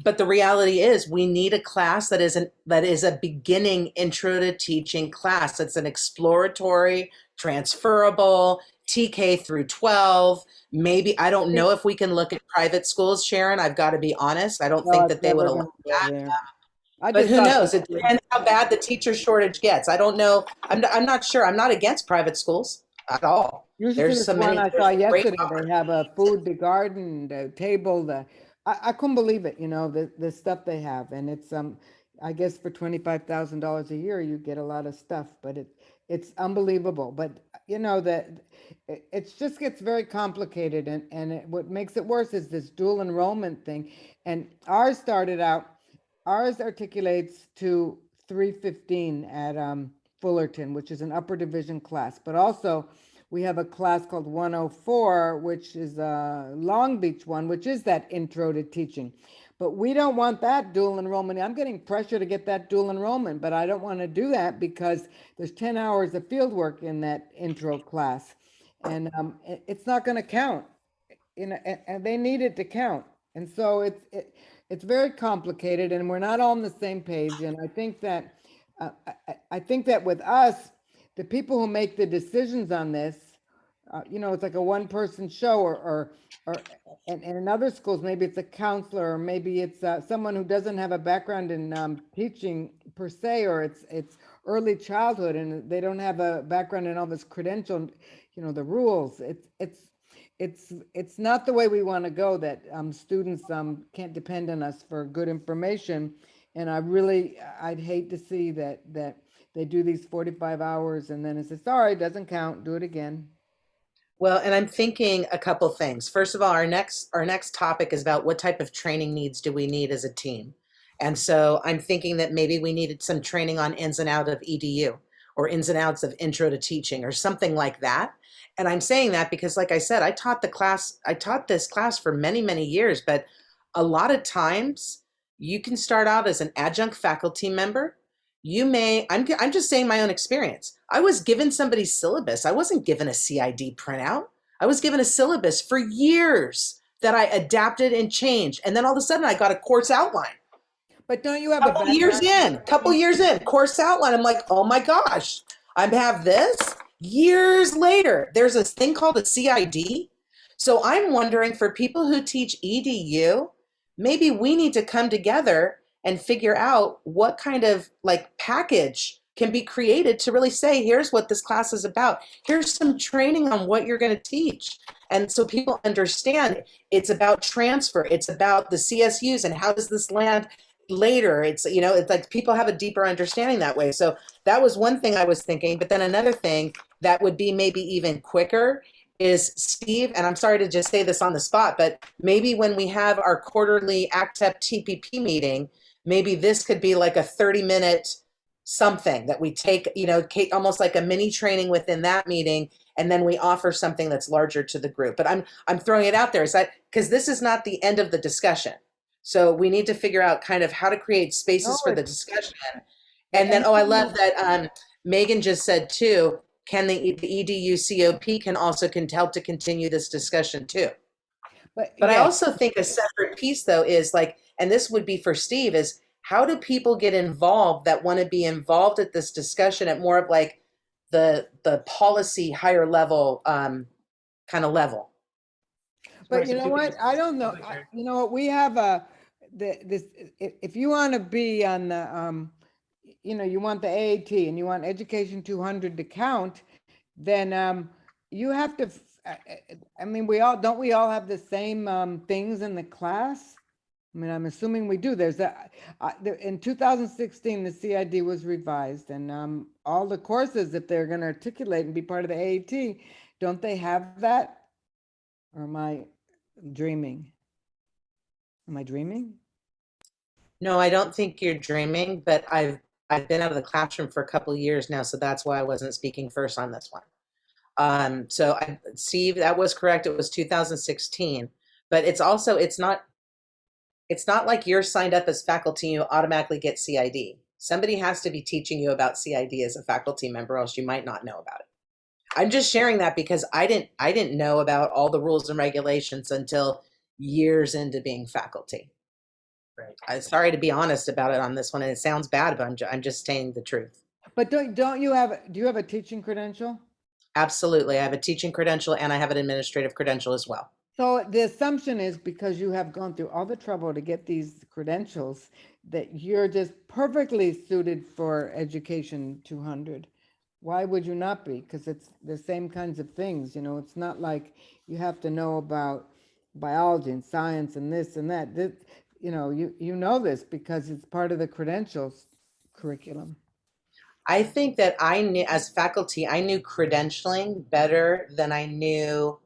but the reality is we need a class that is a beginning intro to teaching class. That's an exploratory, transferable, TK through 12. Maybe, I don't know if we can look at private schools, Sharon. I've got to be honest. I don't think that they would allow that. But who knows? It depends how bad the teacher shortage gets. I don't know. I'm not sure. I'm not against private schools at all. Usually There's so many. I saw yesterday, they have a food, the garden, the table, I couldn't believe it, the stuff they have. And it's, I guess for $25,000 a year, you get a lot of stuff, but it's unbelievable. But that it just gets very complicated. And what makes it worse is this dual enrollment thing. And ours articulates to 315 at Fullerton, which is an upper division class. But also we have a class called 104, which is a Long Beach one, which is that intro to teaching. But we don't want that dual enrollment. I'm getting pressure to get that dual enrollment, but I don't want to do that because there's 10 hours of field work in that intro class. And it's not going to count, and they need it to count. And so it's very complicated, and we're not all on the same page. And I think that with us, the people who make the decisions on this, it's like a one-person show, and in other schools, maybe it's a counselor, or maybe it's someone who doesn't have a background in teaching per se, or it's early childhood, and they don't have a background in all this credential, the rules. It's not the way we want to go, that students can't depend on us for good information. And I'd hate to see that they do these 45 hours and then it says, sorry, doesn't count, do it again. Well, and I'm thinking a couple things. First of all, our next topic is about what type of training needs do we need as a team. And so I'm thinking that maybe we needed some training on ins and outs of EDU, or ins and outs of intro to teaching, or something like that. And I'm saying that because, like I said, I taught this class for many, many years, but a lot of times you can start out as an adjunct faculty member. I'm just saying my own experience. I was given somebody's syllabus. I wasn't given a CID printout. I was given a syllabus for years that I adapted and changed. And then all of a sudden I got a course outline. But don't you have a Couple years in, course outline. I'm like, oh my gosh, I have this. Years later, there's this thing called a CID. So I'm wondering, for people who teach EDU, maybe we need to come together and figure out what kind of like package can be created to really say, here's what this class is about. Here's some training on what you're going to teach. And so people understand it's about transfer. It's about the CSUs and how does this land later. It's, you know, it's like people have a deeper understanding that way. So that was one thing I was thinking. But then another thing that would be maybe even quicker is, Steve, and I'm sorry to just say this on the spot, but maybe when we have our quarterly ACTEP TPP meeting, maybe this could be like a 30-minute something that we take, you know, almost like a mini training within that meeting, and then we offer something that's larger to the group. But I'm throwing it out there, is that because this is not the end of the discussion. So we need to figure out kind of how to create spaces for the discussion. And then, oh, I love that Megan just said too, can the EDU COP can also help to continue this discussion too. But I also think a separate piece though is like, and this would be for Steve, is how do people get involved that want to be involved at this discussion at more of like the policy higher level kind of level? But you know what? I don't know. You know what? We have if you want to be on the, you know, you want the AAT and you want Education 200 to count, then you have to, I mean, don't we all have the same things in the class? I mean, I'm assuming we do. There's in 2016, the CID was revised, and all the courses, if they're going to articulate and be part of the AAT, don't they have that? Or am I dreaming? Am I dreaming? No, I don't think you're dreaming, but I've been out of the classroom for a couple of years now, so that's why I wasn't speaking first on this one. So Steve, that was correct. It was 2016, but it's not like you're signed up as faculty, you automatically get CID. Somebody has to be teaching you about CID as a faculty member, else you might not know about it. I'm just sharing that because I didn't know about all the rules and regulations until years into being faculty. Right. I'm sorry to be honest about it on this one, and it sounds bad, but I'm just saying the truth. But do you have a teaching credential? Absolutely. I have a teaching credential and I have an administrative credential as well. So the assumption is because you have gone through all the trouble to get these credentials that you're just perfectly suited for Education 200. Why would you not be? Because it's the same kinds of things, you know. It's not like you have to know about biology and science and this and that. You know, you know this because it's part of the credentials curriculum. I think that I knew, as faculty, I knew credentialing better than I knew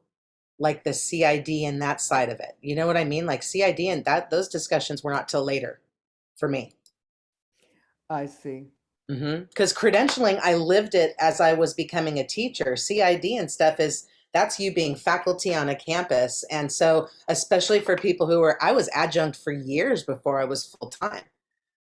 like the CID and that side of it. You know what I mean? Like CID and those discussions were not till later for me. I see. Because credentialing, I lived it as I was becoming a teacher. CID and stuff that's you being faculty on a campus. And so, especially for people who I was adjunct for years before I was full-time.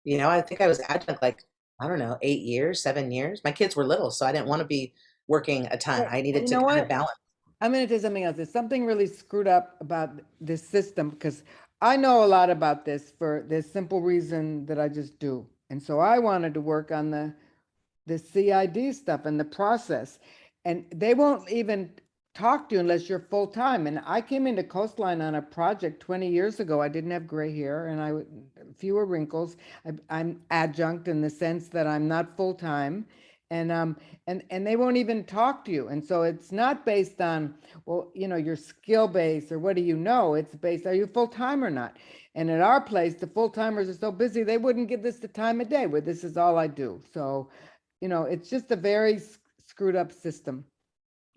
You know, I think I was adjunct like, I don't know, 8 years, 7 years. My kids were little, so I didn't want to be working a ton. I needed to kind of balance. I'm going to tell you something else. There's something really screwed up about this system because I know a lot about this for the simple reason that I just do. And so I wanted to work on the CID stuff and the process. And they won't even talk to you unless you're full-time. And I came into Coastline on a project 20 years ago. I didn't have gray hair and fewer wrinkles. I'm adjunct in the sense that I'm not full-time. And they won't even talk to you. And so it's not based on, well, you know, your skill base or what do you know? It's based, are you full-time or not? And at our place, the full-timers are so busy, they wouldn't give this the time of day where this is all I do. So, you know, it's just a very screwed up system.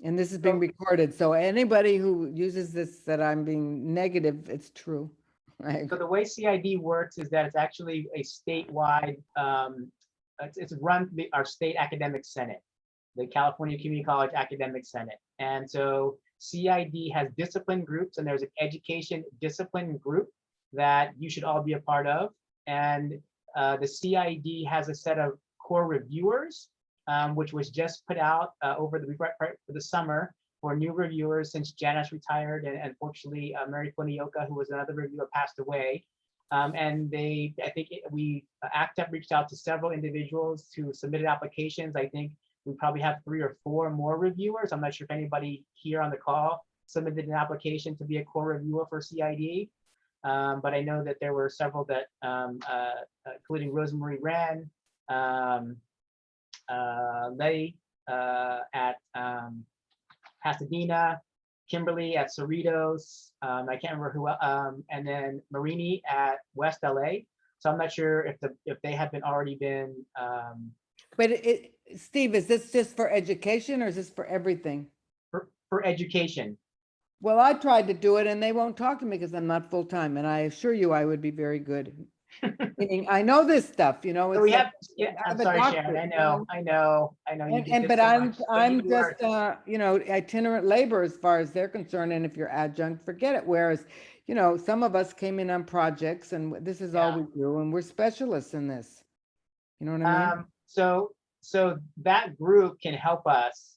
And this is being recorded. So anybody who uses this that I'm being negative, it's true. Right? So the way CID works is that it's actually a statewide, it's run our state academic senate, the California Community College Academic Senate. And so CID has discipline groups, and there's an education discipline group that you should all be a part of. And the CID has a set of core reviewers, which was just put out over the summer for new reviewers since Janice retired, and unfortunately Mary Funioka, who was another reviewer, passed away. And ACTEP reached out to several individuals who submitted applications. I think we probably have 3 or 4 more reviewers. I'm not sure if anybody here on the call submitted an application to be a core reviewer for CID. But I know that there were several that, including Rosemarie Wren, Letty at Pasadena, Kimberly at Cerritos, I can't remember who, and then Marini at West LA. So I'm not sure if they have already been. But Steve, is this just for education or is this for everything? For education. Well, I tried to do it and they won't talk to me because I'm not full-time, and I assure you I would be very good. Meaning, I know this stuff, you know. So we like, have, yeah, I'm a sorry, doctorate, Sharon, you know? I know. You did this But so much, but I'm you are- just, you know, itinerant labor as far as they're concerned. And if you're adjunct, forget it. Whereas, you know, some of us came in on projects and this is all we do, and we're specialists in this. You know what I mean? So that group can help us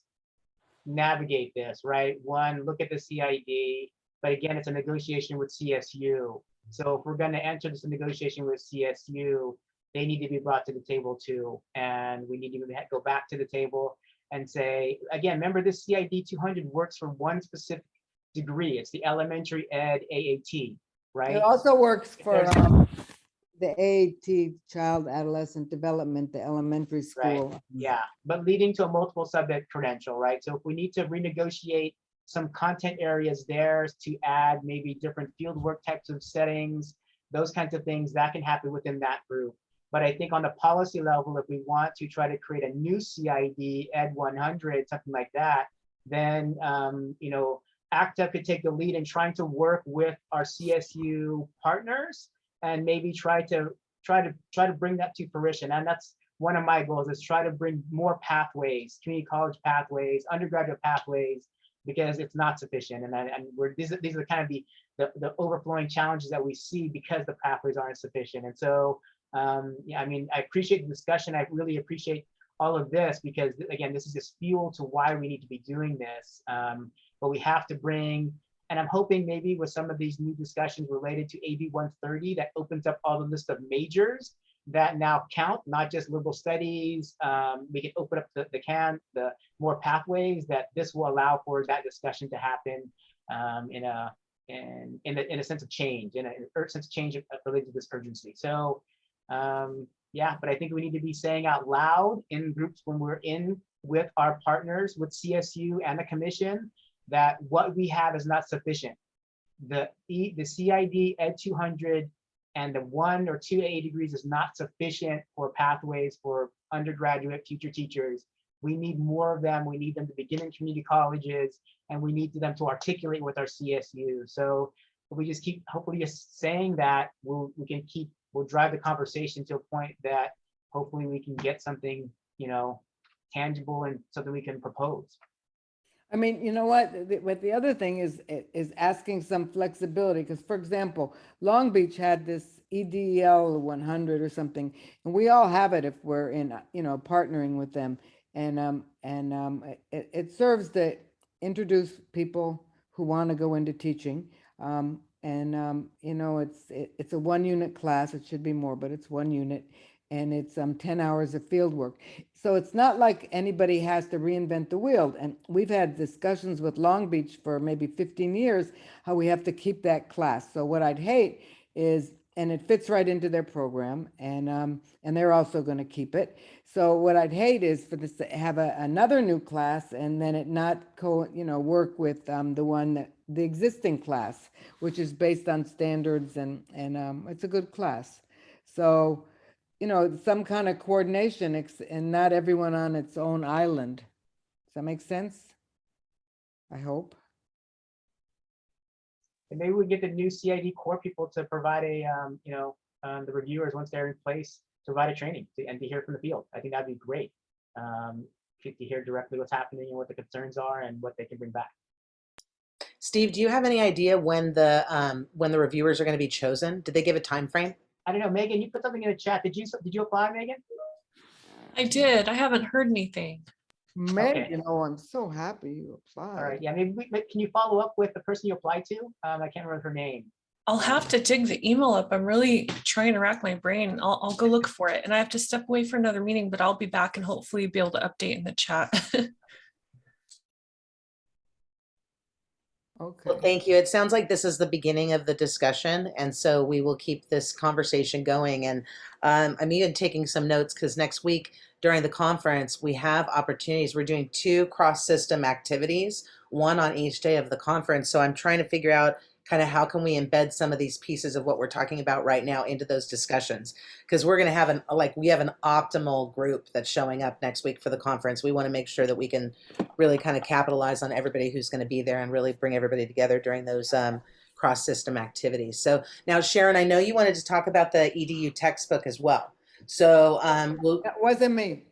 navigate this, right? One, look at the CID, but again, it's a negotiation with CSU. So if we're going to enter this negotiation with CSU, they need to be brought to the table too. And we need to go back to the table and say, again, remember this CID 200 works for one specific degree. It's the elementary ed AAT, right? It also works for the AAT, child adolescent development, the elementary school. Right. Yeah, but leading to a multiple subject credential, right? So if we need to renegotiate some content areas there to add maybe different fieldwork types of settings, those kinds of things, that can happen within that group. But I think on the policy level, if we want to try to create a new CID, Ed 100, something like that, then you know, ACTA could take the lead in trying to work with our CSU partners and maybe try to bring that to fruition. And that's one of my goals, is try to bring more pathways, community college pathways, undergraduate pathways, because it's not sufficient. And these are kind of the overflowing challenges that we see because the pathways aren't sufficient. And so, yeah, I mean, I appreciate the discussion. I really appreciate all of this because, again, this is just fuel to why we need to be doing this. But we have to bring, and I'm hoping maybe with some of these new discussions related to AB 130, that opens up all the list of majors that now count, not just liberal studies. We can open up the more pathways, that this will allow for that discussion to happen in a sense of change, in a sense of change related to this urgency. So yeah, but I think we need to be saying out loud in groups when we're in with our partners, with CSU and the commission, that what we have is not sufficient. The CID Ed 200 and the 1 or 2 AA degrees is not sufficient for pathways for undergraduate future teachers. We need more of them. We need them to begin in community colleges, and we need them to articulate with our CSU. So if we just keep hopefully just saying that, we'll drive the conversation to a point that hopefully we can get something, you know, tangible and something we can propose. I mean, you know what the other thing is asking some flexibility, because for example, Long Beach had this EDL 100 or something, and we all have it if we're in, you know, partnering with them. And it serves to introduce people who want to go into teaching. You know, it's a 1-unit class. It should be more, but it's 1 unit. And it's 10 hours of field work. So it's not like anybody has to reinvent the wheel. And we've had discussions with Long Beach for maybe 15 years, how we have to keep that class. So what I'd hate is, and it fits right into their program, and they're also going to keep it. So what I'd hate is for this to have another new class and then it not work with the existing class, which is based on standards, and it's a good class. So, you know, some kind of coordination, and not everyone on its own island. Does that make sense? I hope. And maybe we get the new CID core people to provide the reviewers, once they're in place, to provide a training and to hear from the field. I think that'd be great. To hear directly what's happening and what the concerns are and what they can bring back. Steve, do you have any idea when the reviewers are going to be chosen? Did they give a time frame? I don't know, Megan, you put something in the chat. Did you apply, Megan? I did. I haven't heard anything. Megan, oh, I'm so happy you applied. All right. Yeah. Maybe can you follow up with the person you applied to? I can't remember her name. I'll have to dig the email up. I'm really trying to rack my brain. I'll go look for it. And I have to step away for another meeting, but I'll be back and hopefully be able to update in the chat. Okay. Well, thank you. It sounds like this is the beginning of the discussion, and so we will keep this conversation going. And I'm even taking some notes because next week during the conference, we have opportunities. We're doing 2 cross-system activities, one on each day of the conference. So I'm trying to figure out kind of how can we embed some of these pieces of what we're talking about right now into those discussions, because we're going to have we have an optimal group that's showing up next week for the conference. We want to make sure that we can really kind of capitalize on everybody who's going to be there and really bring everybody together during those cross-system activities. So now, Sharon, I know you wanted to talk about the EDU textbook as well. So that wasn't me.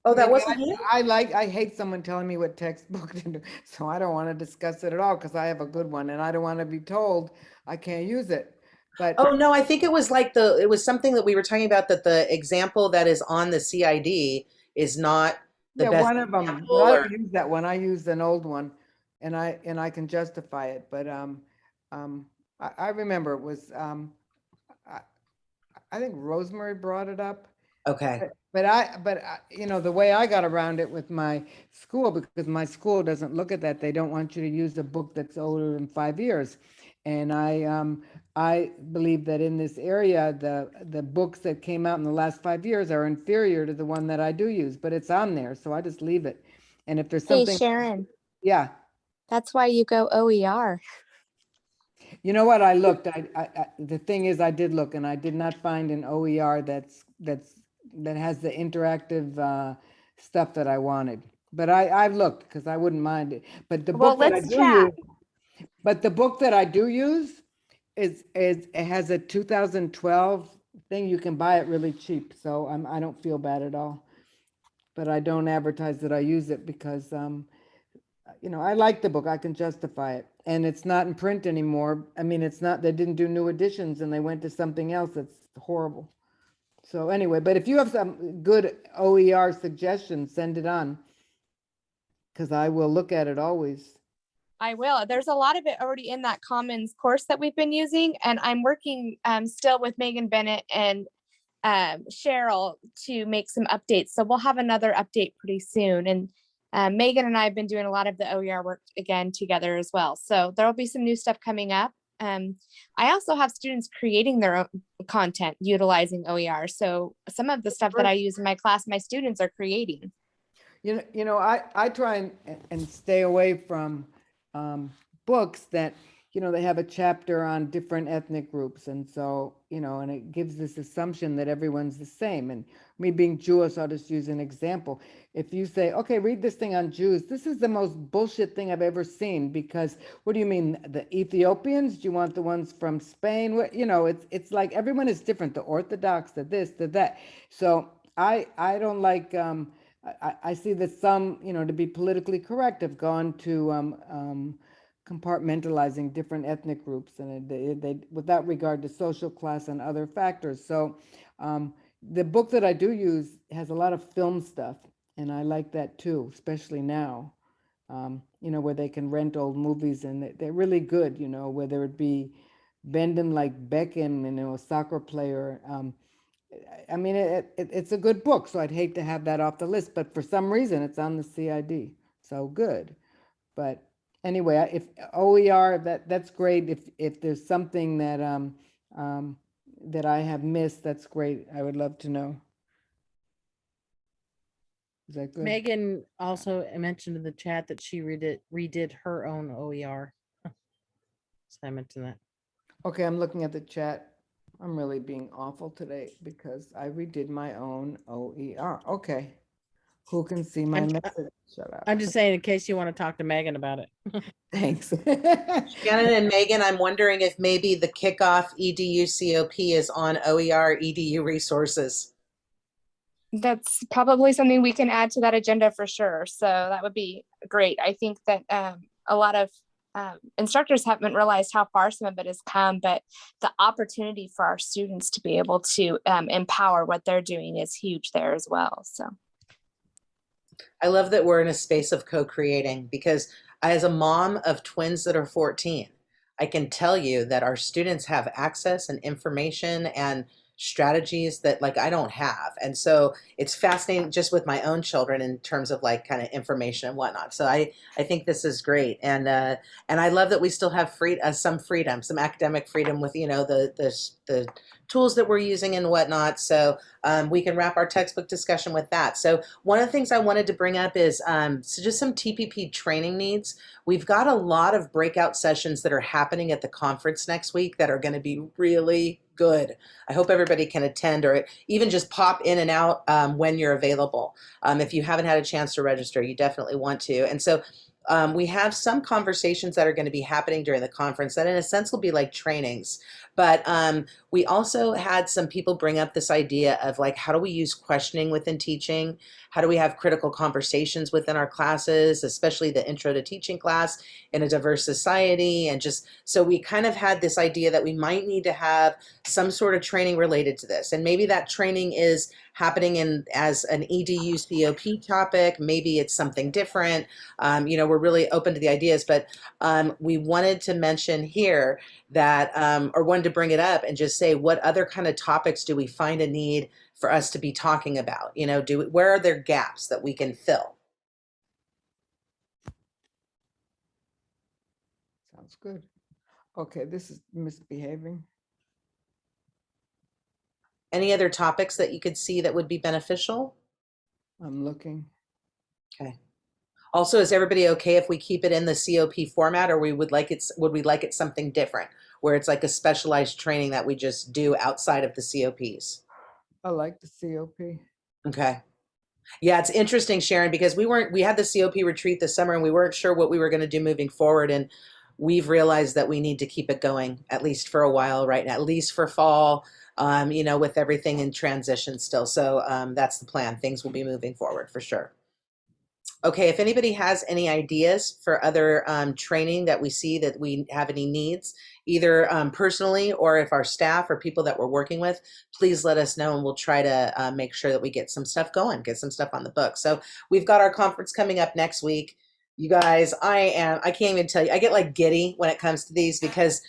Oh, that wasn't you? I hate someone telling me what textbook to do, so I don't want to discuss it at all because I have a good one and I don't want to be told I can't use it. But oh no, I think it was like it was something that we were talking about, that the example that is on the CID is not the best. One of them. But I don't use that one. I used an old one, and I can justify it. But I remember it was I think Rosemary brought it up. Okay. But you know, the way I got around it with my school, because my school doesn't look at that. They don't want you to use a book that's older than 5 years. And I believe that in this area, the books that came out in the last 5 years are inferior to the one that I do use, but it's on there, so I just leave it. And if there's something, Hey, Sharon. Yeah. That's why you go OER. You know what? I looked. The thing is, I did look, and I did not find an OER that has the interactive stuff that I wanted. But I've looked because I wouldn't mind it. But the book that I do use, but the book that I do use is it has a 2012 thing. You can buy it really cheap, so I don't feel bad at all. But I don't advertise that I use it because you know, I like the book. I can justify it. And it's not in print anymore. I mean, it's not, they didn't do new editions and they went to something else that's horrible. So anyway, but if you have some good OER suggestions, send it on, because I will look at it always. I will. There's a lot of it already in that Commons course that we've been using. And I'm working still with Megan Bennett and Cheryl to make some updates. So we'll have another update pretty soon. And Megan and I have been doing a lot of the OER work again together as well. So there'll be some new stuff coming up. I also have students creating their own content utilizing OER. So some of the stuff that I use in my class, my students are creating. You know, I try and stay away from books that, you know, they have a chapter on different ethnic groups. And so, you know, and it gives this assumption that everyone's the same. And me being Jewish, I'll just use an example. If you say, okay, read this thing on Jews, this is the most bullshit thing I've ever seen, because what do you mean? The Ethiopians? Do you want the ones from Spain? What, you know, it's like everyone is different. The Orthodox, the this, the that. So I don't like, I see that some, you know, to be politically correct, have gone to compartmentalizing different ethnic groups, and they without regard to social class and other factors. So the book that I do use has a lot of film stuff, and I like that too, especially now, you know, where they can rent old movies, and they're really good, you know, whether it be Bend 'Em Like Beckham, you know, a soccer player. I mean, it's a good book, so I'd hate to have that off the list, but for some reason it's on the CID, so good. But anyway, if OER, that's great. If there's something that that I have missed, that's great. I would love to know. Is that good? Megan also mentioned in the chat that she redid her own OER. So I mentioned that. Okay, I'm looking at the chat. I'm really being awful today because I redid my own OER. Okay. Who can see my message? Shut up. I'm just saying in case you want to talk to Megan about it. Thanks. Shannon and Megan, I'm wondering if maybe the kickoff EDU COP is on OER EDU resources. That's probably something we can add to that agenda for sure. So that would be great. I think that a lot of instructors haven't realized how far some of it has come, but the opportunity for our students to be able to empower what they're doing is huge there as well. So I love that we're in a space of co-creating, because as a mom of twins that are 14, I can tell you that our students have access and information and strategies that like I don't have. And so it's fascinating just with my own children in terms of like kind of information and whatnot. So I think this is great. And I love that we still have some freedom, some academic freedom with, you know, the tools that we're using and whatnot. So we can wrap our textbook discussion with that. So one of the things I wanted to bring up is so just some TPP training needs. We've got a lot of breakout sessions that are happening at the conference next week that are going to be really good. I hope everybody can attend, or even just pop in and out when you're available. If you haven't had a chance to register, you definitely want to. And so we have some conversations that are going to be happening during the conference that in a sense will be like trainings. But we also had some people bring up this idea of like, how do we use questioning within teaching? How do we have critical conversations within our classes, especially the intro to teaching class in a diverse society? And just, so we kind of had this idea that we might need to have some sort of training related to this. And maybe that training is happening as an EDU COP topic. Maybe it's something different. You know, we're really open to the ideas, but we wanted to mention here that, or wanted to bring it up and just say, what other kind of topics do we find a need for us to be talking about? You know, where are there gaps that we can fill? Sounds good. Okay, this is misbehaving. Any other topics that you could see that would be beneficial? I'm looking. Okay. Also, is everybody okay if we keep it in the COP format, or would we like it something different, where it's like a specialized training that we just do outside of the COPs? I like the COP. Okay. Yeah, it's interesting, Sharon, because we had the COP retreat this summer and we weren't sure what we were going to do moving forward. And we've realized that we need to keep it going, at least for a while right now, at least for fall, you know, with everything in transition still. So that's the plan. Things will be moving forward for sure. Okay, if anybody has any ideas for other training that we see that we have any needs, either personally or if our staff or people that we're working with, please let us know and we'll try to make sure that we get some stuff going, get some stuff on the book. So we've got our conference coming up next week. You guys, I can't even tell you, I get like giddy when it comes to these because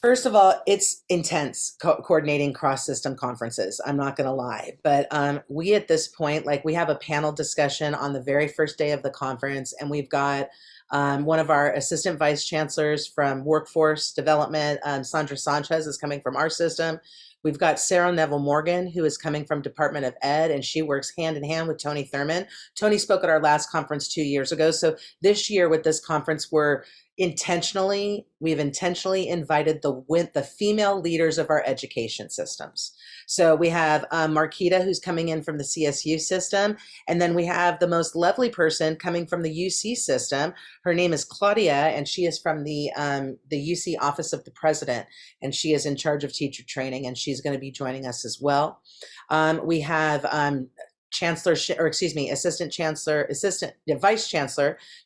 first of all, it's intense coordinating cross-system conferences. I'm not going to lie, but we at this point, like we have a panel discussion on the very first day of the conference, and we've got one of our assistant vice chancellors from workforce development, Sandra Sanchez, is coming from our system. We've got Sarah Neville Morgan, who is coming from Department of Ed, and she works hand in hand with Tony Thurman. Tony spoke at our last conference 2 years ago. So this year with this conference, we've intentionally invited the female leaders of our education systems. So we have Marquita, who's coming in from the CSU system. And then we have the most lovely person coming from the UC system. Her name is Claudia, and she is from the UC Office of the President, and she is in charge of teacher training, and she's going to be joining us as well. We have Vice Chancellor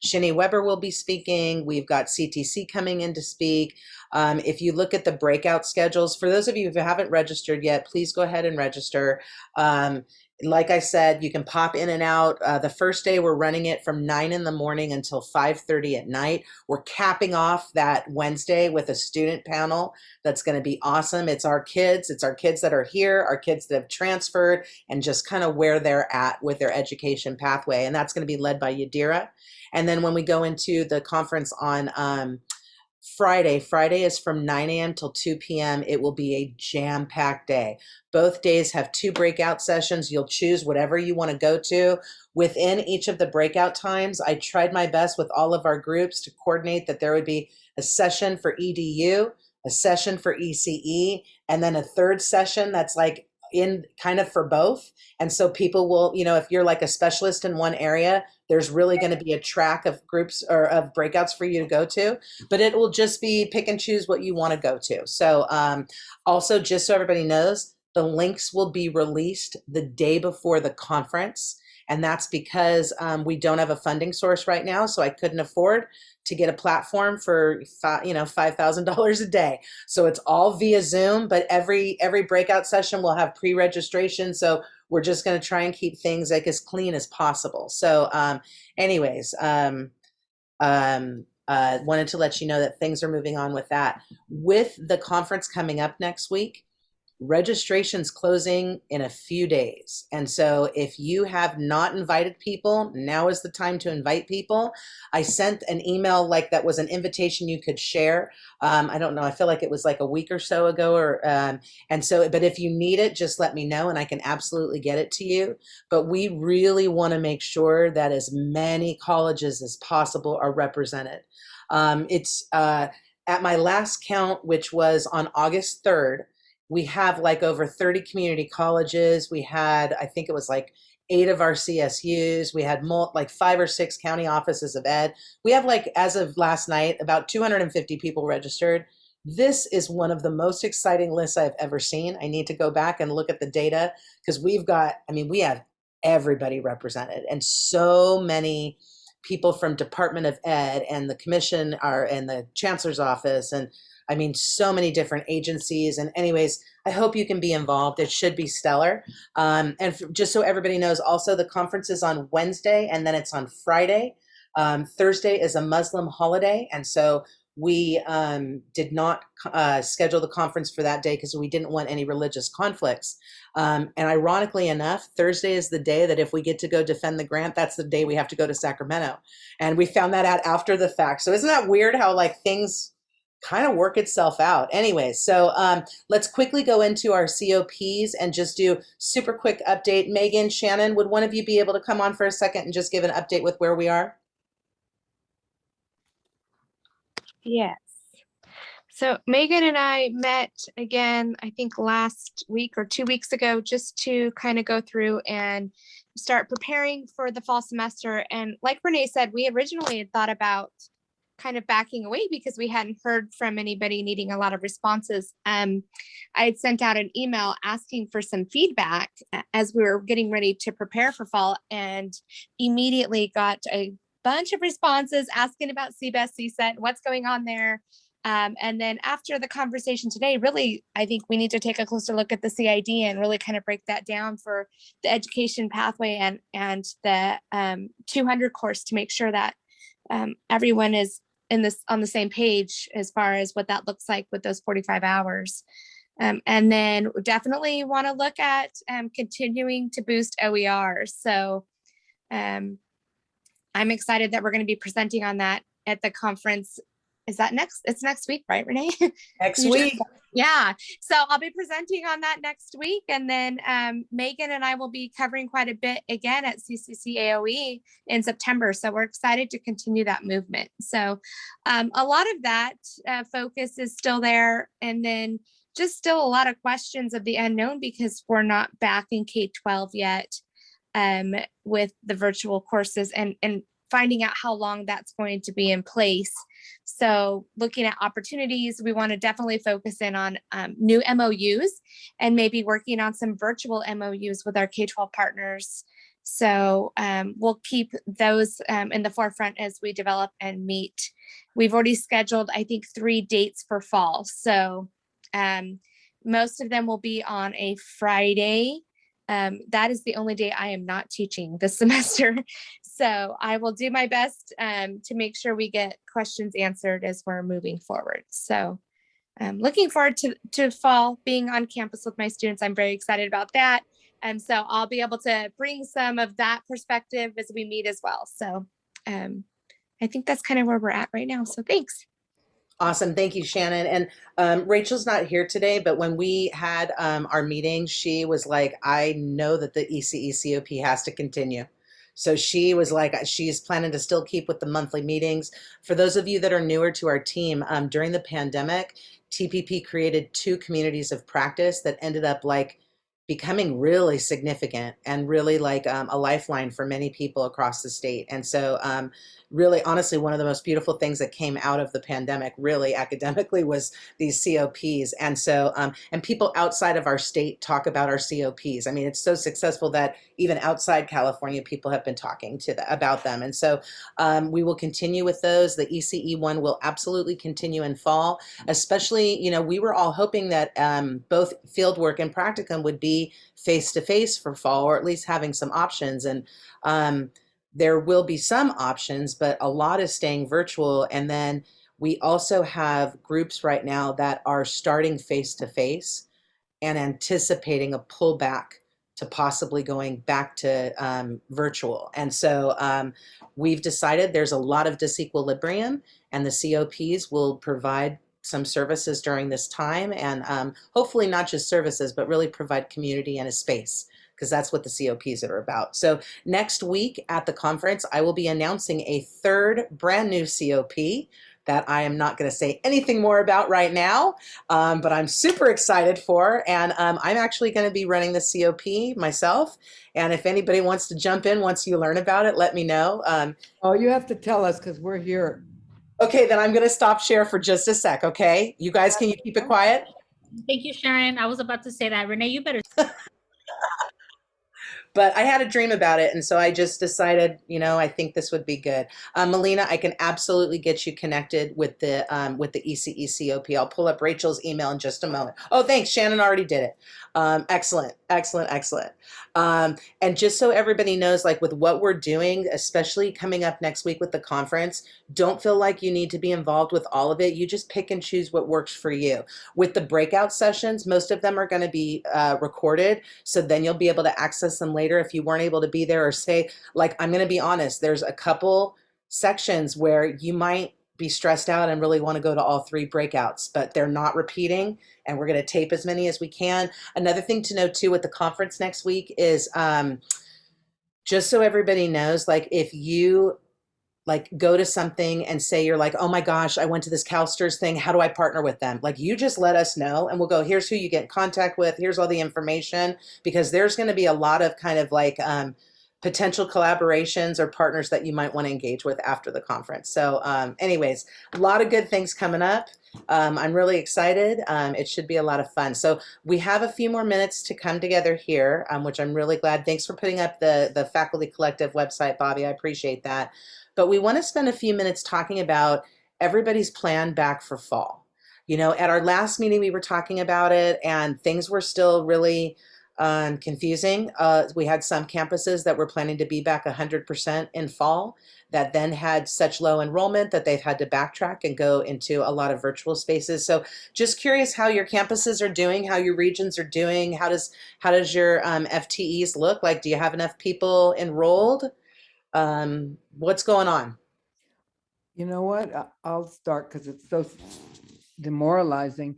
Shinny Weber will be speaking. We've got CTC coming in to speak. If you look at the breakout schedules, for those of you who haven't registered yet, please go ahead and register. Like I said, you can pop in and out. The first day we're running it from 9 in the morning until 5:30 at night. We're capping off that Wednesday with a student panel that's going to be awesome. It's our kids that are here, our kids that have transferred, and just kind of where they're at with their education pathway. And that's going to be led by Yadira. And then when we go into the conference on Friday is from 9 a.m. till 2 p.m. It will be a jam-packed day. Both days have 2 breakout sessions. You'll choose whatever you want to go to. Within each of the breakout times, I tried my best with all of our groups to coordinate that there would be a session for EDU, a session for ECE, and then a third session that's like in kind of for both. And so people will, you know, if you're like a specialist in one area, there's really going to be a track of groups or of breakouts for you to go to, but it will just be pick and choose what you want to go to. So also, just so everybody knows, the links will be released the day before the conference. And that's because we don't have a funding source right now. So I couldn't afford to get a platform for $5,000 a day. So it's all via Zoom, but every breakout session will have pre-registration. So we're just going to try and keep things like as clean as possible. So wanted to let you know that things are moving on with that. With the conference coming up next week, registration's closing in a few days. And so if you have not invited people, now is the time to invite people. I sent an email like that was an invitation you could share. I don't know, I feel like it was like a week or so ago, but if you need it, just let me know and I can absolutely get it to you. But we really want to make sure that as many colleges as possible are represented. At my last count, which was on August 3rd, we have like over 30 community colleges. We had, I think it was like 8 of our CSUs. We had like 5 or 6 county offices of ed. We have, like, as of last night, about 250 people registered. This is one of the most exciting lists I've ever seen. I need to go back and look at the data because we have everybody represented, and so many people from Department of Ed and the commission and the chancellor's office, and so many different agencies. And anyways, I hope you can be involved. It should be stellar. Just so everybody knows, also the conference is on Wednesday and then it's on Friday. Thursday is a Muslim holiday. And so we did not schedule the conference for that day because we didn't want any religious conflicts. And ironically enough, Thursday is the day that if we get to go defend the grant, that's the day we have to go to Sacramento. And we found that out after the fact. So isn't that weird how like things kind of work itself out? Anyway, so let's quickly go into our COPs and just do super quick update. Megan, Shannon, would one of you be able to come on for a second and just give an update with where we are? Yes. So Megan and I met again, I think last week or 2 weeks ago, just to kind of go through and start preparing for the fall semester. And like Renee said, we originally had thought about kind of backing away because we hadn't heard from anybody needing a lot of responses. I had sent out an email asking for some feedback as we were getting ready to prepare for fall, and immediately got a bunch of responses asking about CBES, CSET, what's going on there. And then after the conversation today, really, I think we need to take a closer look at the CID and really kind of break that down for the education pathway and the 200 course to make sure that everyone is on the same page as far as what that looks like with those 45 hours. And then definitely want to look at continuing to boost OER. So I'm excited that we're going to be presenting on that at the conference. Is that next? It's next week, right, Renee? Next week. Yeah. So I'll be presenting on that next week. And then Megan and I will be covering quite a bit again at CCC-AOE in September. So we're excited to continue that movement. So a lot of that focus is still there. And then just still a lot of questions of the unknown because we're not back in K-12 yet with the virtual courses and finding out how long that's going to be in place. So looking at opportunities, we want to definitely focus in on new MOUs and maybe working on some virtual MOUs with our K-12 partners. So we'll keep those in the forefront as we develop and meet. We've already scheduled, I think, 3 dates for fall. So most of them will be on a Friday. That is the only day I am not teaching this semester. So I will do my best to make sure we get questions answered as we're moving forward. So looking forward to fall, being on campus with my students. I'm very excited about that. And so I'll be able to bring some of that perspective as we meet as well. So I think that's kind of where we're at right now. So thanks. Awesome. Thank you, Shannon. And Rachel's not here today, but when we had our meeting, she was like, I know that the ECE-COP has to continue. So she was like, she's planning to still keep with the monthly meetings. For those of you that are newer to our team, during the pandemic, TPP created 2 communities of practice that ended up like becoming really significant and really like a lifeline for many people across the state. And so really, honestly, one of the most beautiful things that came out of the pandemic, really academically, was these COPs. And so, and people outside of our state talk about our COPs. I mean, it's so successful that even outside California, people have been talking about them. And so we will continue with those. The ECE one will absolutely continue in fall, especially, you know, we were all hoping that both fieldwork and practicum would be face-to-face for fall, or at least having some options. And there will be some options, but a lot is staying virtual. And then we also have groups right now that are starting face-to-face and anticipating a pullback to possibly going back to virtual. And so we've decided there's a lot of disequilibrium, and the COPs will provide some services during this time, and hopefully not just services, but really provide community and a space, because that's what the COPs are about. So next week at the conference, I will be announcing a third brand new COP that I am not going to say anything more about right now, but I'm super excited for. And I'm actually going to be running the COP myself. And if anybody wants to jump in once you learn about it, let me know. Oh, you have to tell us because we're here. Okay, then I'm going to stop share for just a sec. Okay, you guys, can you keep it quiet? Thank you, Sharon. I was about to say that. Renee, you better. But I had a dream about it, and so I just decided, you know, I think this would be good. Melina, I can absolutely get you connected with the ECE COP. I'll pull up Rachel's email in just a moment. Oh, thanks. Shannon already did it. Excellent, excellent, excellent. And just so everybody knows, like with what we're doing, especially coming up next week with the conference, don't feel like you need to be involved with all of it. You just pick and choose what works for you. With the breakout sessions, most of them are going to be recorded, so then you'll be able to access them later if you weren't able to be there. Or say, like, I'm going to be honest, there's a couple sections where you might be stressed out and really want to go to all three breakouts, but they're not repeating, and we're going to tape as many as we can. Another thing to know too with the conference next week is just so everybody knows, like if you like go to something and say you're like, oh my gosh, I went to this CalSTRS thing, how do I partner with them? Like, you just let us know and we'll go, here's who you get in contact with, here's all the information, because there's going to be a lot of kind of like potential collaborations or partners that you might want to engage with after the conference. So anyways, a lot of good things coming up. I'm really excited. It should be a lot of fun. So we have a few more minutes to come together here, which I'm really glad. Thanks for putting up the Faculty Collective website, Bobby. I appreciate that. But we want to spend a few minutes talking about everybody's plan back for fall. You know, at our last meeting, we were talking about it and things were still really confusing. We had some campuses that were planning to be back 100% in fall that then had such low enrollment that they've had to backtrack and go into a lot of virtual spaces. So just curious how your campuses are doing, how your regions are doing. How does your FTEs look like? Do you have enough people enrolled? What's going on? You know what? I'll start because it's so demoralizing.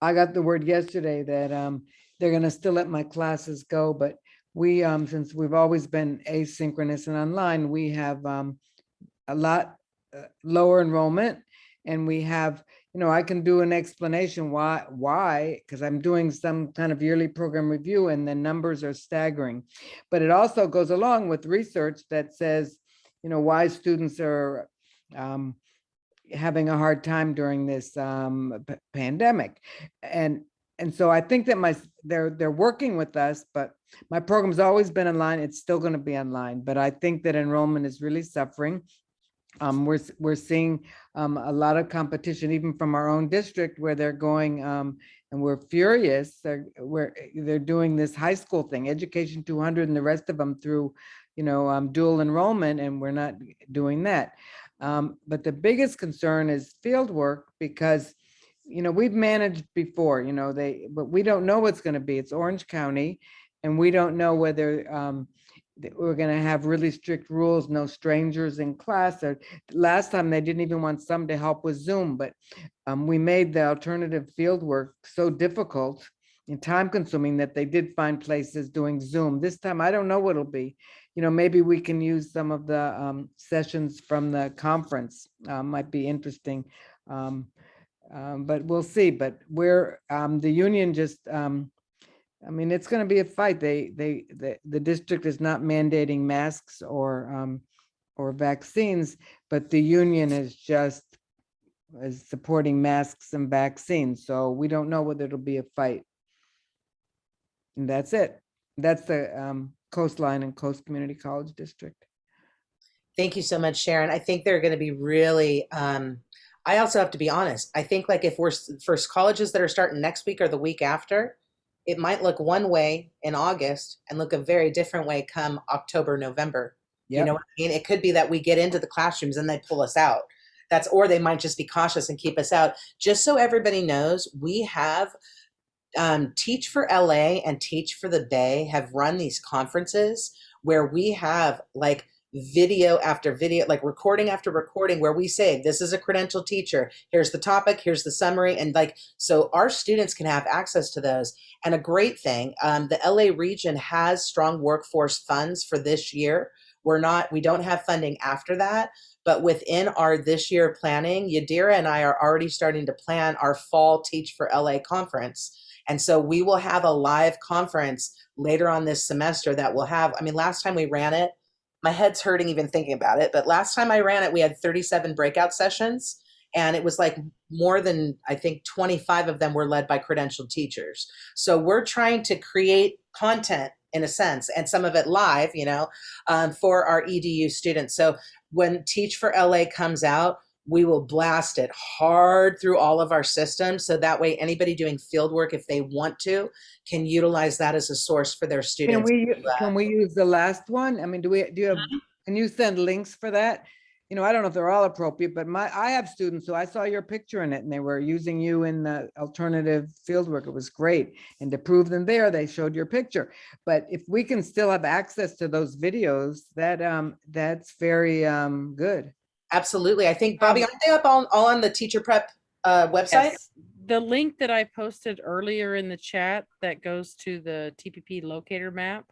I got the word yesterday that they're going to still let my classes go, but we, since we've always been asynchronous and online, we have a lot lower enrollment, and we have, you know, I can do an explanation why, because I'm doing some kind of yearly program review and the numbers are staggering. But it also goes along with research that says, you know, why students are having a hard time during this pandemic. And so I think that they're working with us, but my program's always been online. It's still going to be online, but I think that enrollment is really suffering. We're seeing a lot of competition, even from our own district, where they're going, and we're furious. They're doing this high school thing, Education 200, and the rest of them through, you know, dual enrollment, and we're not doing that. But the biggest concern is field work, because, you know, we've managed before, you know, but we don't know what's going to be. It's Orange County, and we don't know whether we're going to have really strict rules, no strangers in class. Or last time they didn't even want some to help with Zoom, but we made the alternative field work so difficult and time consuming that they did find places doing Zoom. This time, I don't know what it'll be. You know, maybe we can use some of the sessions from the conference, might be interesting. But we'll see. But we're, the union just I mean, it's going to be a fight. The district is not mandating masks or vaccines, but the union is supporting masks and vaccines. So we don't know whether it'll be a fight. And that's it. That's the Coastline and Coast Community College District. Thank you so much, Sharon. I think they're going to be really, I also have to be honest. I think like if we're for colleges that are starting next week or the week after, it might look one way in August and look a very different way come October, November. Yep. You know what I mean? It could be that we get into the classrooms and they pull us out. Or they might just be cautious and keep us out. Just so everybody knows, we have Teach for LA and Teach for the Bay have run these conferences where we have like video after video, like recording after recording, where we say, this is a credentialed teacher, here's the topic, here's the summary. And like, so our students can have access to those. And a great thing, the LA region has strong workforce funds for this year. We don't have funding after that, but within our this year planning, Yadira and I are already starting to plan our fall Teach for LA conference. And so we will have a live conference later on this semester that will have, I mean, last time we ran it, my head's hurting even thinking about it, but last time I ran it, we had 37 breakout sessions, and it was like more than, I think 25 of them were led by credentialed teachers. So we're trying to create content in a sense, and some of it live, for our EDU students. So when Teach for LA comes out, we will blast it hard through all of our systems. So that way anybody doing field work, if they want to, can utilize that as a source for their students. Can we use the last one? I mean, can you send links for that? I don't know if they're all appropriate, but I have students who I saw your picture in it and they were using you in the alternative field work. It was great. And to prove them there, they showed your picture. But if we can still have access to those videos, that's very good. Absolutely. I think, Bobby, aren't they up all on the teacher prep website? Yes. The link that I posted earlier in the chat that goes to the TPP locator map.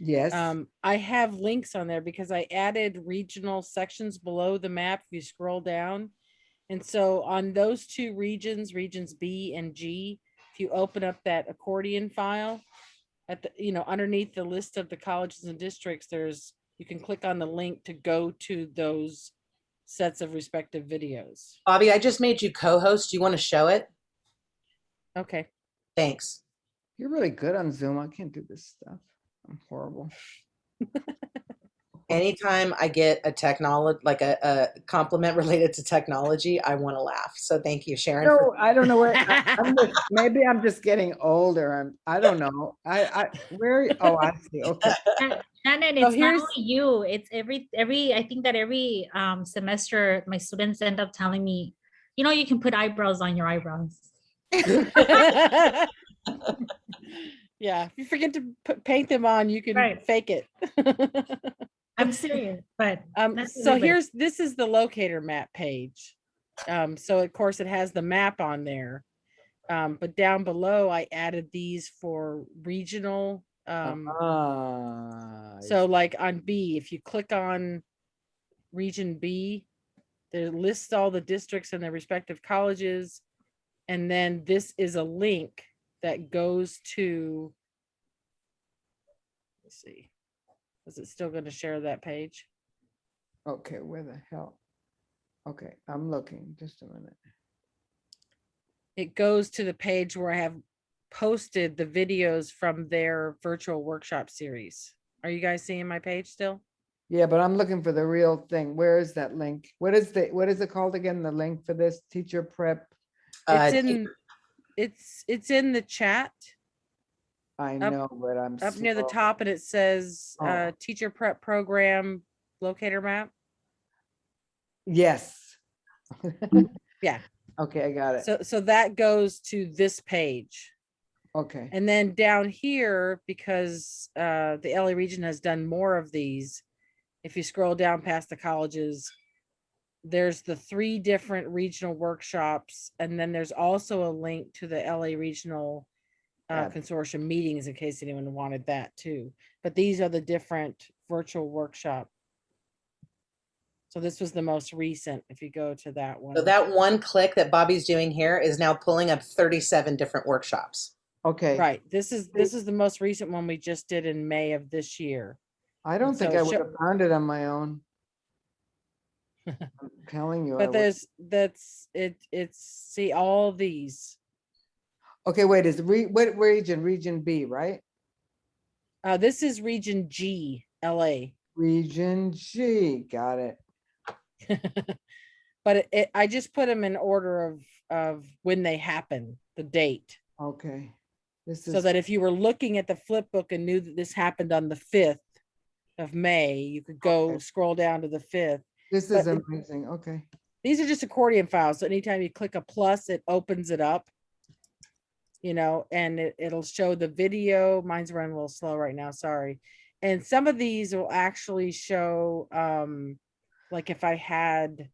Yes. I have links on there because I added regional sections below the map if you scroll down. And so on those two regions B and G, if you open up that accordion file at the, underneath the list of the colleges and districts, you can click on the link to go to those sets of respective videos. Bobby, I just made you co-host. Do you want to show it? Okay. Thanks. You're really good on Zoom. I can't do this stuff. I'm horrible. Anytime I get a compliment related to technology, I want to laugh. So thank you, Sharon. No, I don't know where. Maybe I'm just getting older. I don't know. I see. Okay. Shannon, it's not only you. It's every. I think that every semester, my students end up telling me, you can put eyebrows on your eyebrows. Yeah, if you forget to paint them on, you can fake it. I'm serious, but so this is the locator map page. So of course it has the map on there, but down below I added these for regional. So like on B, if you click on region B, it lists all the districts and their respective colleges, and then this is a link that goes to, let's see, is it still going to share that page? Okay, where the hell? Okay, I'm looking, just a minute. It goes to the page where I have posted the videos from their virtual workshop series. Are you guys seeing my page still? Yeah, but I'm looking for the real thing. Where is that link? What is it called again? The link for this teacher prep? It's in the chat. I know, but I'm up near the top, and it says teacher prep program locator map. Yes. Yeah. Okay, I got it. So that goes to this page. Okay. And then down here, because the LA region has done more of these, if you scroll down past the colleges, there's the 3 different regional workshops, and then there's also a link to the LA regional consortium meetings in case anyone wanted that too. But these are the different virtual workshop. So this was the most recent, if you go to that one. So that one click that Bobby's doing here is now pulling up 37 different workshops. Okay. Right. This is the most recent one we just did in May of this year. I don't think So I would have found it on my own. I'm telling you. I But would. it's see all these. Okay, wait, is what region? Region B, right? This is region G, LA. Region G, got it. But I just put them in order of when they happen, the date. Okay. This is So that if you were looking at the flip book and knew that this happened on the 5th of May, you could go Okay. scroll down to the 5th. this is amazing. Okay. These are just accordion files. So anytime you click a plus, it opens it up, you know, and it'll show the video. Mine's running a little slow right now, sorry. And some of these will actually show, like if I had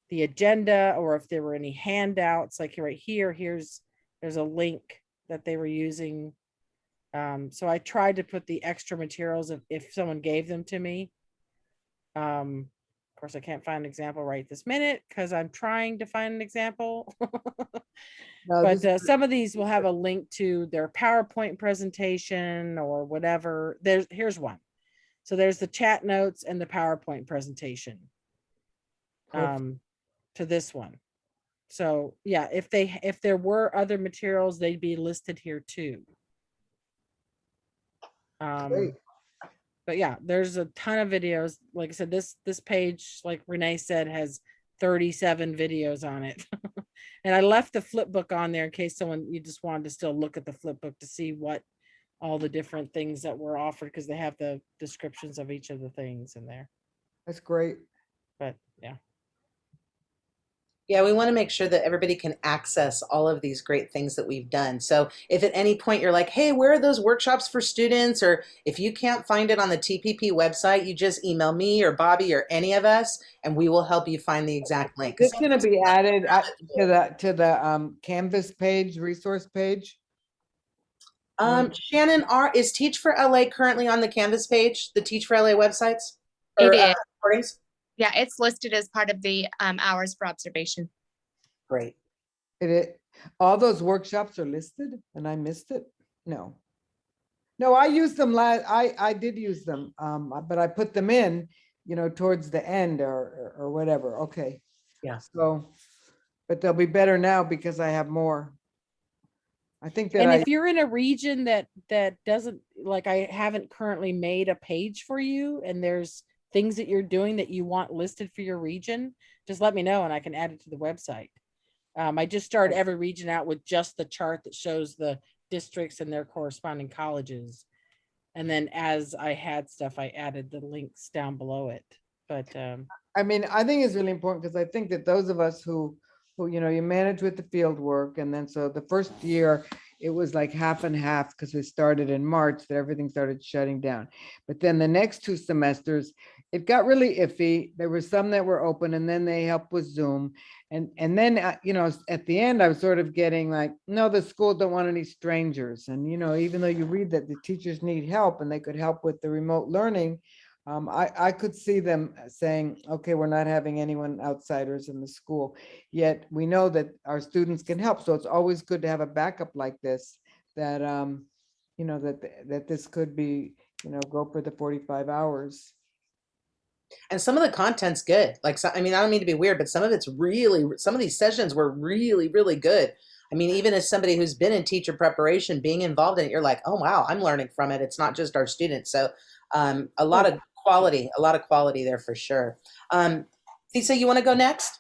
the agenda or if there were any handouts, like right here, there's a link that they were using. So I tried to put the extra materials if someone gave them to me. Of course, I can't find an example right this minute because I'm trying to find an example. No, But this is- some of these will have a link to their PowerPoint presentation or whatever. Here's one. So there's the chat notes and the PowerPoint presentation Perfect. to this one. So yeah, if there were other materials, they'd be listed here too. Great. But yeah, there's a ton of videos. Like I said, this page, like Renee said, has 37 videos on it. And I left the flip book on there in case you just wanted to still look at the flip book to see what all the different things that were offered, because they have the descriptions of each of the things in there. That's great. But yeah. Yeah, we want to make sure that everybody can access all of these great things that we've done. So if at any point you're like, hey, where are those workshops for students? Or if you can't find it on the TPP website, you just email me or Bobby or any of us, and we will help you find the exact link. This is going to be added to the Canvas page, resource page. Shannon, is Teach for LA currently on the Canvas page, the Teach for LA websites? It is. Recordings? Yeah, it's listed as part of the hours for observation. Great. All those workshops are listed and I missed it? No. No, I used them I did use them, but I put them in, towards the end or whatever. Okay. Yeah. So, but they'll be better now because I have more. I think that And if you're in a region that doesn't, like, I haven't currently made a page for you and there's things that you're doing that you want listed for your region, just let me know and I can add it to the website. I just started every region out with just the chart that shows the districts and their corresponding colleges. And then as I had stuff, I added the links down below it. But I mean, I think it's really important because I think that those of us who you manage with the field work, and then so the first year it was like half and half because we started in March that everything started shutting down. But then the next 2 semesters, it got really iffy. There were some that were open and then they helped with Zoom. And then, at the end, I was sort of getting like, no, the school don't want any strangers. And, even though you read that the teachers need help and they could help with the remote learning, I could see them saying, okay, we're not having anyone outsiders in the school, yet we know that our students can help. So it's always good to have a backup like this, that, that this could be, go for the 45 hours. And some of the content's good. Like, I don't mean to be weird, but some of these sessions were really, really good. I mean, even as somebody who's been in teacher preparation, being involved in it, you're like, oh, wow, I'm learning from it. It's not just our students. So a lot of quality there for sure. Lisa, you want to go next?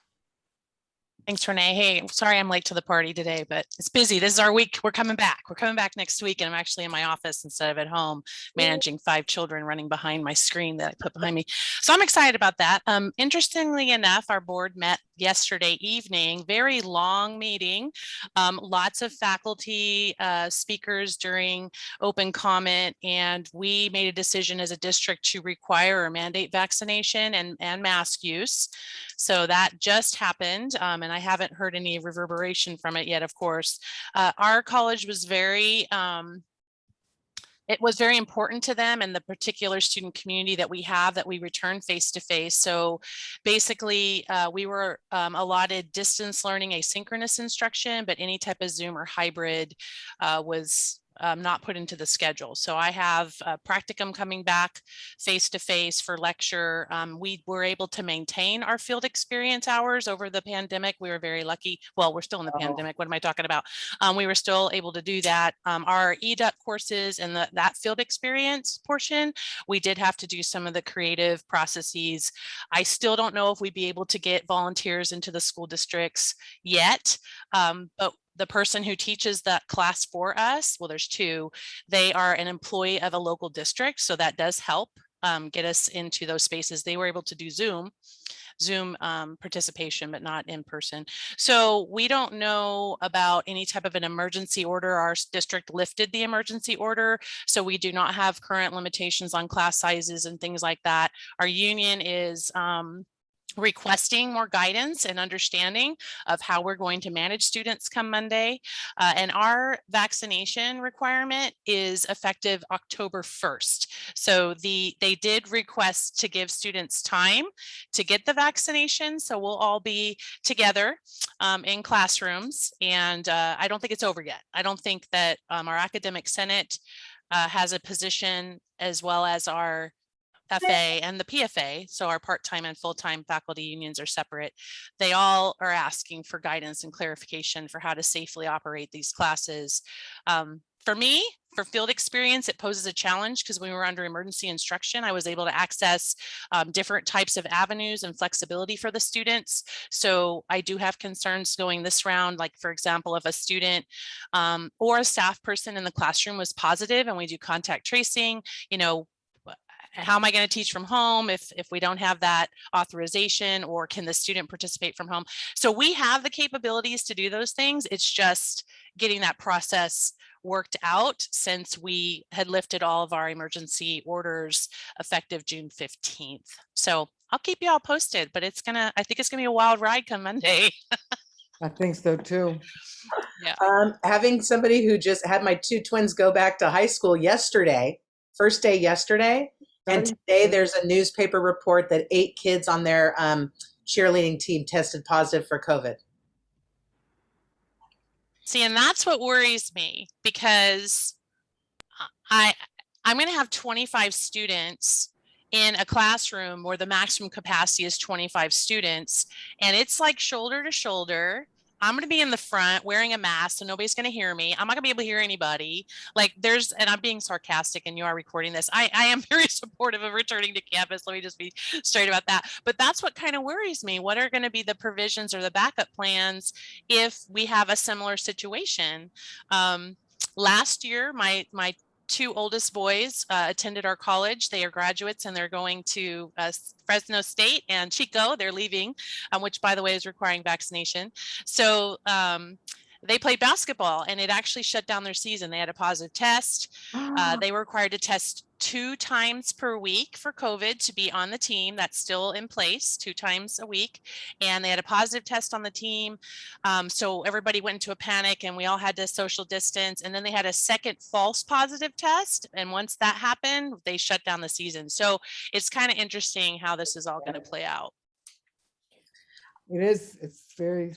Thanks, Renee. Hey, sorry I'm late to the party today, but it's busy. This is our week. We're coming back. We're coming back next week, and I'm actually in my office instead of at home, managing 5 children running behind my screen that I put behind me. So I'm excited about that. Interestingly enough, our board met yesterday evening, very long meeting, lots of faculty speakers during open comment, and we made a decision as a district to require or mandate vaccination and mask use. So that just happened, and I haven't heard any reverberation from it yet, of course. Our college was very it was very important to them and the particular student community that we have that we return face-to-face. So basically we were allotted distance learning, asynchronous instruction, but any type of Zoom or hybrid was not put into the schedule. So I have practicum coming back face-to-face for lecture. We were able to maintain our field experience hours over the pandemic. We were very lucky. Well, we're still in the pandemic. What am I talking about? We were still able to do that. Our EDUC courses and that field experience portion, we did have to do some of the creative processes. I still don't know if we'd be able to get volunteers into the school districts yet, but the person who teaches that class for us, well, there's two, they are an employee of a local district. So that does help get us into those spaces. They were able to do Zoom participation, but not in person. So we don't know about any type of an emergency order. Our district lifted the emergency order. So we do not have current limitations on class sizes and things like that. Our union is requesting more guidance and understanding of how we're going to manage students come Monday. And our vaccination requirement is effective October 1st. So they did request to give students time to get the vaccination. So we'll all be together in classrooms. And I don't think it's over yet. I don't think that our academic senate has a position, as well as our FA and the PFA, so our part-time and full-time faculty unions are separate. They all are asking for guidance and clarification for how to safely operate these classes. For me, for field experience, it poses a challenge because when we were under emergency instruction, I was able to access different types of avenues and flexibility for the students. So I do have concerns going this round, like for example, if a student or a staff person in the classroom was positive and we do contact tracing, you know, how am I going to teach from home if we don't have that authorization, or can the student participate from home? So we have the capabilities to do those things. It's just getting that process worked out since we had lifted all of our emergency orders effective June 15th. So I'll keep you all posted, but I think it's gonna be a wild ride come Monday. I think so too. Yeah. Having somebody who just had my two twins go back to high school yesterday, first day yesterday, and today there's a newspaper report that 8 kids on their cheerleading team tested positive for COVID. See, and that's what worries me, because I'm going to have 25 students in a classroom where the maximum capacity is 25 students, and it's like shoulder to shoulder. I'm going to be in the front wearing a mask, so nobody's going to hear me. I'm not going to be able to hear anybody. Like and I'm being sarcastic, and you are recording this. I am very supportive of returning to campus. Let me just be straight about that. But that's what kind of worries me. What are going to be the provisions or the backup plans if we have a similar situation? Last year, my 2 oldest boys attended our college. They are graduates and they're going to Fresno State and Chico. They're leaving, which by the way is requiring vaccination. So they played basketball and it actually shut down their season. They had a positive test. They were required to test 2 times per week for COVID to be on the team. That's still in place, 2 times a week. And they had a positive test on the team. So everybody went into a panic and we all had to social distance. And then they had a second false positive test. And once that happened, they shut down the season. So it's kind of interesting how this is all going to play out. It is. It's very.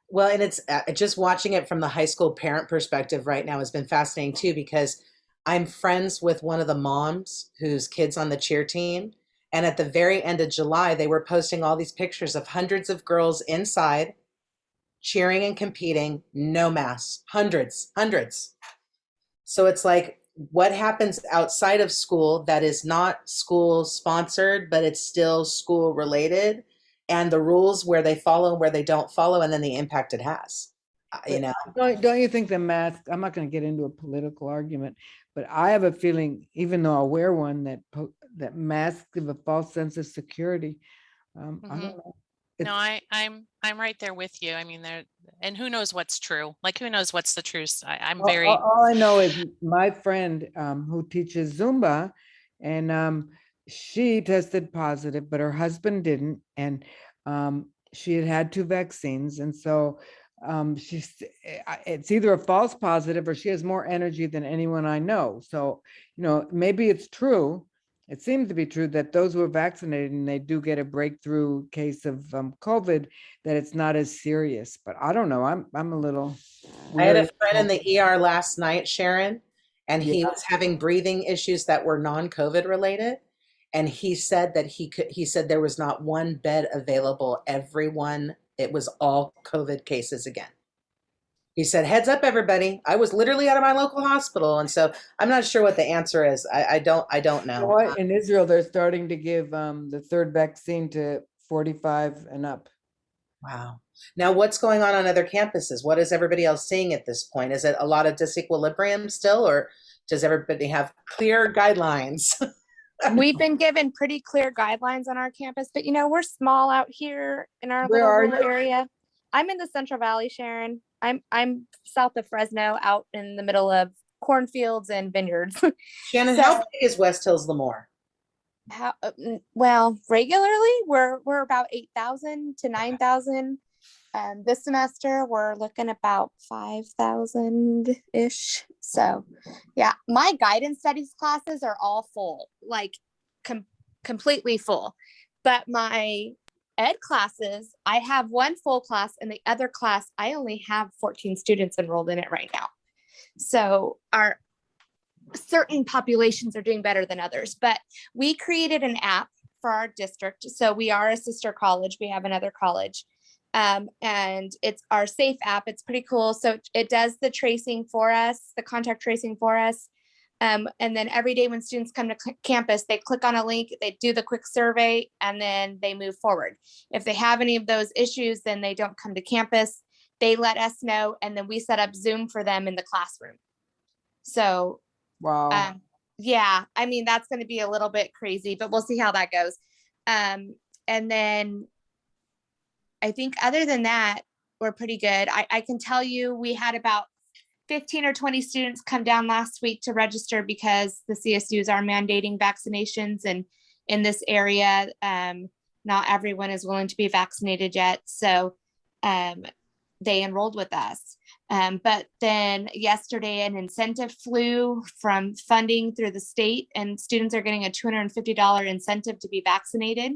Well, and it's just watching it from the high school parent perspective right now has been fascinating too, because I'm friends with one of the moms whose kid's on the cheer team. And at the very end of July, they were posting all these pictures of hundreds of girls inside cheering and competing, no masks, hundreds. So it's like, what happens outside of school that is not school sponsored, but it's still school related, and the rules where they follow, where they don't follow, and then the impact it has, you know? Don't you think the mask, I'm not going to get into a political argument, but I have a feeling, even though I'll wear one, that masks give a false sense of security. I don't know. No, I'm right there with you. I mean, and who knows what's true? Like, who knows what's the truth? I'm very. All I know is my friend who teaches Zumba, and she tested positive, but her husband didn't, and she had 2 vaccines, and so it's either a false positive or she has more energy than anyone I know. So, maybe it's true. It seems to be true that those who are vaccinated and they do get a breakthrough case of COVID, that it's not as serious. But I don't know. I'm a little. I had a weary. friend in the ER last night, Sharon, and he Yeah. was having breathing issues that were non-COVID related. And he said that he said there was not one bed available. It was all COVID cases again. He said, heads up, everybody. I was literally out of my local hospital. And so I'm not sure what the answer is. I don't You know know. what? In Israel, they're starting to give the third vaccine to 45 and up. Wow. Now, what's going on other campuses? What is everybody else seeing at this point? Is it a lot of disequilibrium still, or does everybody have clear guidelines? We've been given pretty clear guidelines on our campus, but we're small out here in our Where little are rural you? area. I'm in the Central Valley, Sharon. I'm south of Fresno, out in the middle of cornfields and vineyards. Shannon, So- how big is West Hills Lemoore? Well, regularly we're about 8,000 to 9,000. This semester we're looking about 5,000 ish. So yeah, my guidance studies classes are all full, like completely full. But my ed classes, I have one full class, and the other class I only have 14 students enrolled in it right now. So our certain populations are doing better than others, but we created an app for our district. So we are a sister college. We have another college. And it's our safe app. It's pretty cool. So it does the tracing for us, the contact tracing for us. And then every day when students come to campus, they click on a link, they do the quick survey, and then they move forward. If they have any of those issues, then they don't come to campus. They let us know, and then we set up Zoom for them in the classroom. So Wow. yeah, I mean, that's going to be a little bit crazy, but we'll see how that goes. And then I think other than that, we're pretty good. I can tell you we had about 15 or 20 students come down last week to register because the CSUs are mandating vaccinations, and in this area, not everyone is willing to be vaccinated yet. So they enrolled with us. But then yesterday, an incentive flew from funding through the state, and students are getting a $250 incentive to be vaccinated.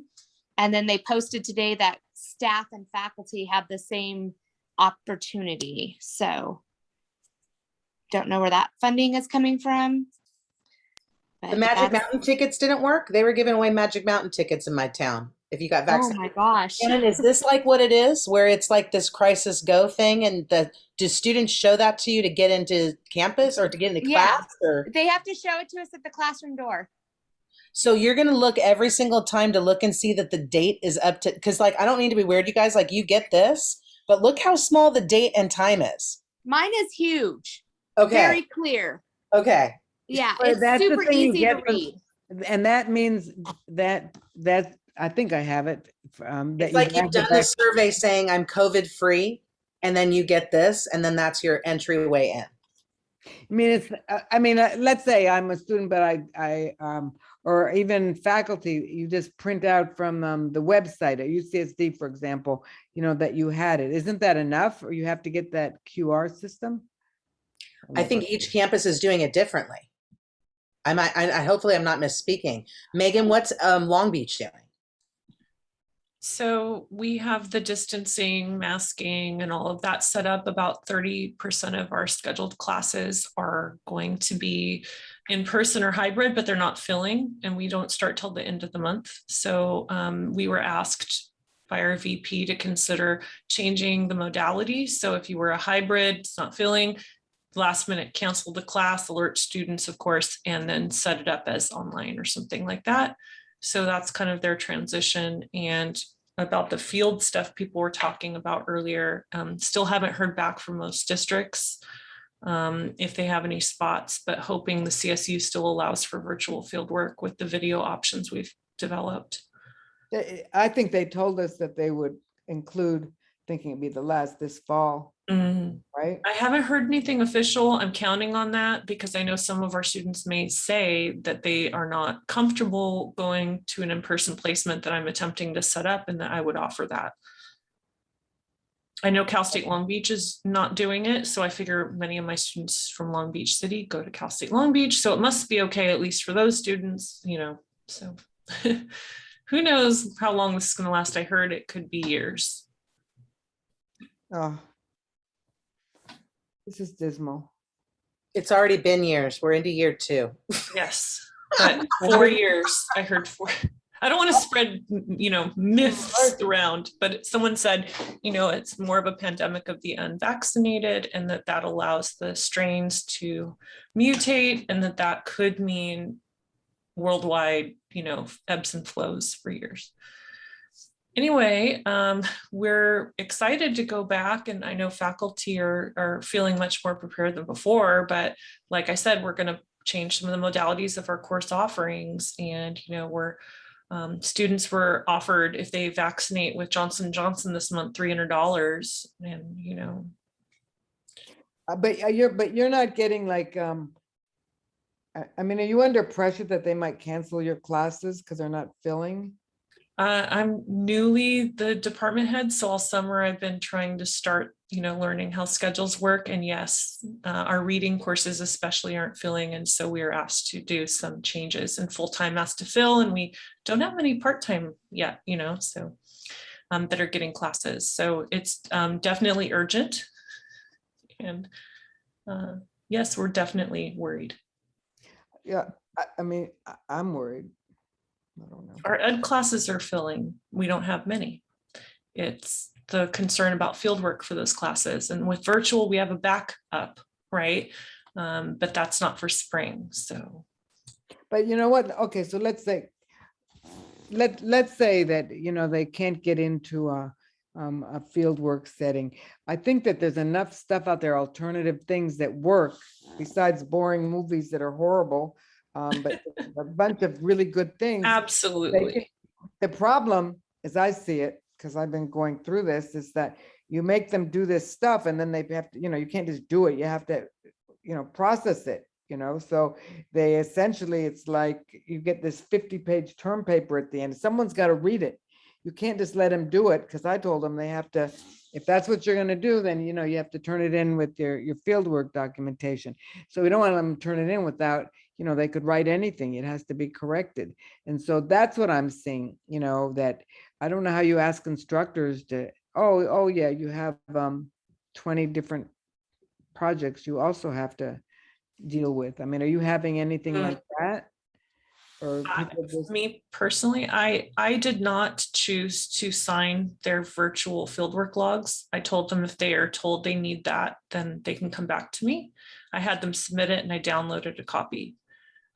And then they posted today that staff and faculty have the same opportunity. So don't know where that funding is coming from. The Magic Mountain tickets didn't work. They were giving away Magic Mountain tickets in my town if you got Oh vaccinated. my gosh. Shannon, is this like what it is, where it's like this crisis go thing, and do students show that to you to get into campus or to get into Yeah. class? Or They have to show it to us at the classroom door. so you're going to look every single time to look and see that the date is up to, because like I don't need to be weird, you guys, like you get this, but look how small the date and time is. Mine is huge. Okay. Very clear. Okay. Yeah, But it's that's the super thing you easy to get from- read. And that means that I think I have it. That It's like have you've the done the survey saying I'm COVID free, and then you get this, and then that's your entryway in. I mean, let's say I'm a student, but or even faculty, you just print out from the website at UCSD, for example, that you had it. Isn't that enough, or you have to get that QR system? I think each campus is doing it differently. I hopefully I'm not misspeaking. Megan, what's Long Beach doing? So we have the distancing, masking, and all of that set up. About 30% of our scheduled classes are going to be in person or hybrid, but they're not filling, and we don't start till the end of the month. So we were asked by our VP to consider changing the modality. So if you were a hybrid, it's not filling, last minute cancel the class, alert students, of course, and then set it up as online or something like that. So that's kind of their transition. And about the field stuff people were talking about earlier, still haven't heard back from most districts if they have any spots, but hoping the CSU still allows for virtual field work with the video options we've developed. I think they told us that they would include, thinking it'd be this fall, right? I haven't heard anything official. I'm counting on that because I know some of our students may say that they are not comfortable going to an in-person placement that I'm attempting to set up, and that I would offer that. I know Cal State Long Beach is not doing it, so I figure many of my students from Long Beach City go to Cal State Long Beach, so it must be okay, at least for those students, you know, so who knows how long this is going to last. I heard it could be years. Oh, this is dismal. It's already been years. We're into year 2. Yes, but 4 years, I heard 4. I don't want to spread, you know, myths around, but someone said, you know, it's more of a pandemic of the unvaccinated, and that allows the strains to mutate, and that could mean worldwide, you know, ebbs and flows for years. Anyway, we're excited to go back, and I know faculty are feeling much more prepared than before, but like I said, we're going to change some of the modalities of our course offerings, and, you know, students were offered, if they vaccinate with Johnson & Johnson this month, $300, and, you know. But you're not getting like, I mean, are you under pressure that they might cancel your classes because they're not filling? I'm newly the department head, so all summer I've been trying to start, you know, learning how schedules work. And yes, our reading courses especially aren't filling, and so we are asked to do some changes, and full-time asked to fill, and we don't have many part-time yet, you know, so that are getting classes. So it's definitely urgent, and yes, we're definitely worried. Yeah, I mean, I'm worried. I don't know. Our ed classes are filling. We don't have many. It's the concern about fieldwork for those classes. And with virtual, we have a backup, right? But that's not for spring, so. But you know what? Okay, so let's say that, you know, they can't get into a fieldwork setting. I think that there's enough stuff out there, alternative things that work besides boring movies that are horrible. But a bunch of really good things. Absolutely. The problem, as I see it, because I've been going through this, is that you make them do this stuff, and then they have to, you know, you can't just do it. You have to, you know, process it, you know. So they essentially, it's like you get this 50-page term paper at the end. Someone's got to read it. You can't just let them do it, because I told them they have to, if that's what you're going to do, then, you know, you have to turn it in with your fieldwork documentation. So we don't want them to turn it in without, you know, they could write anything. It has to be corrected. And so that's what I'm seeing, you know, that I don't know how you ask instructors to, oh yeah, you have 20 different projects you also have to deal with. I mean, are you having anything like that? Or me personally, I did not choose to sign their virtual fieldwork logs. I told them if they are told they need that, then they can come back to me. I had them submit it, and I downloaded a copy.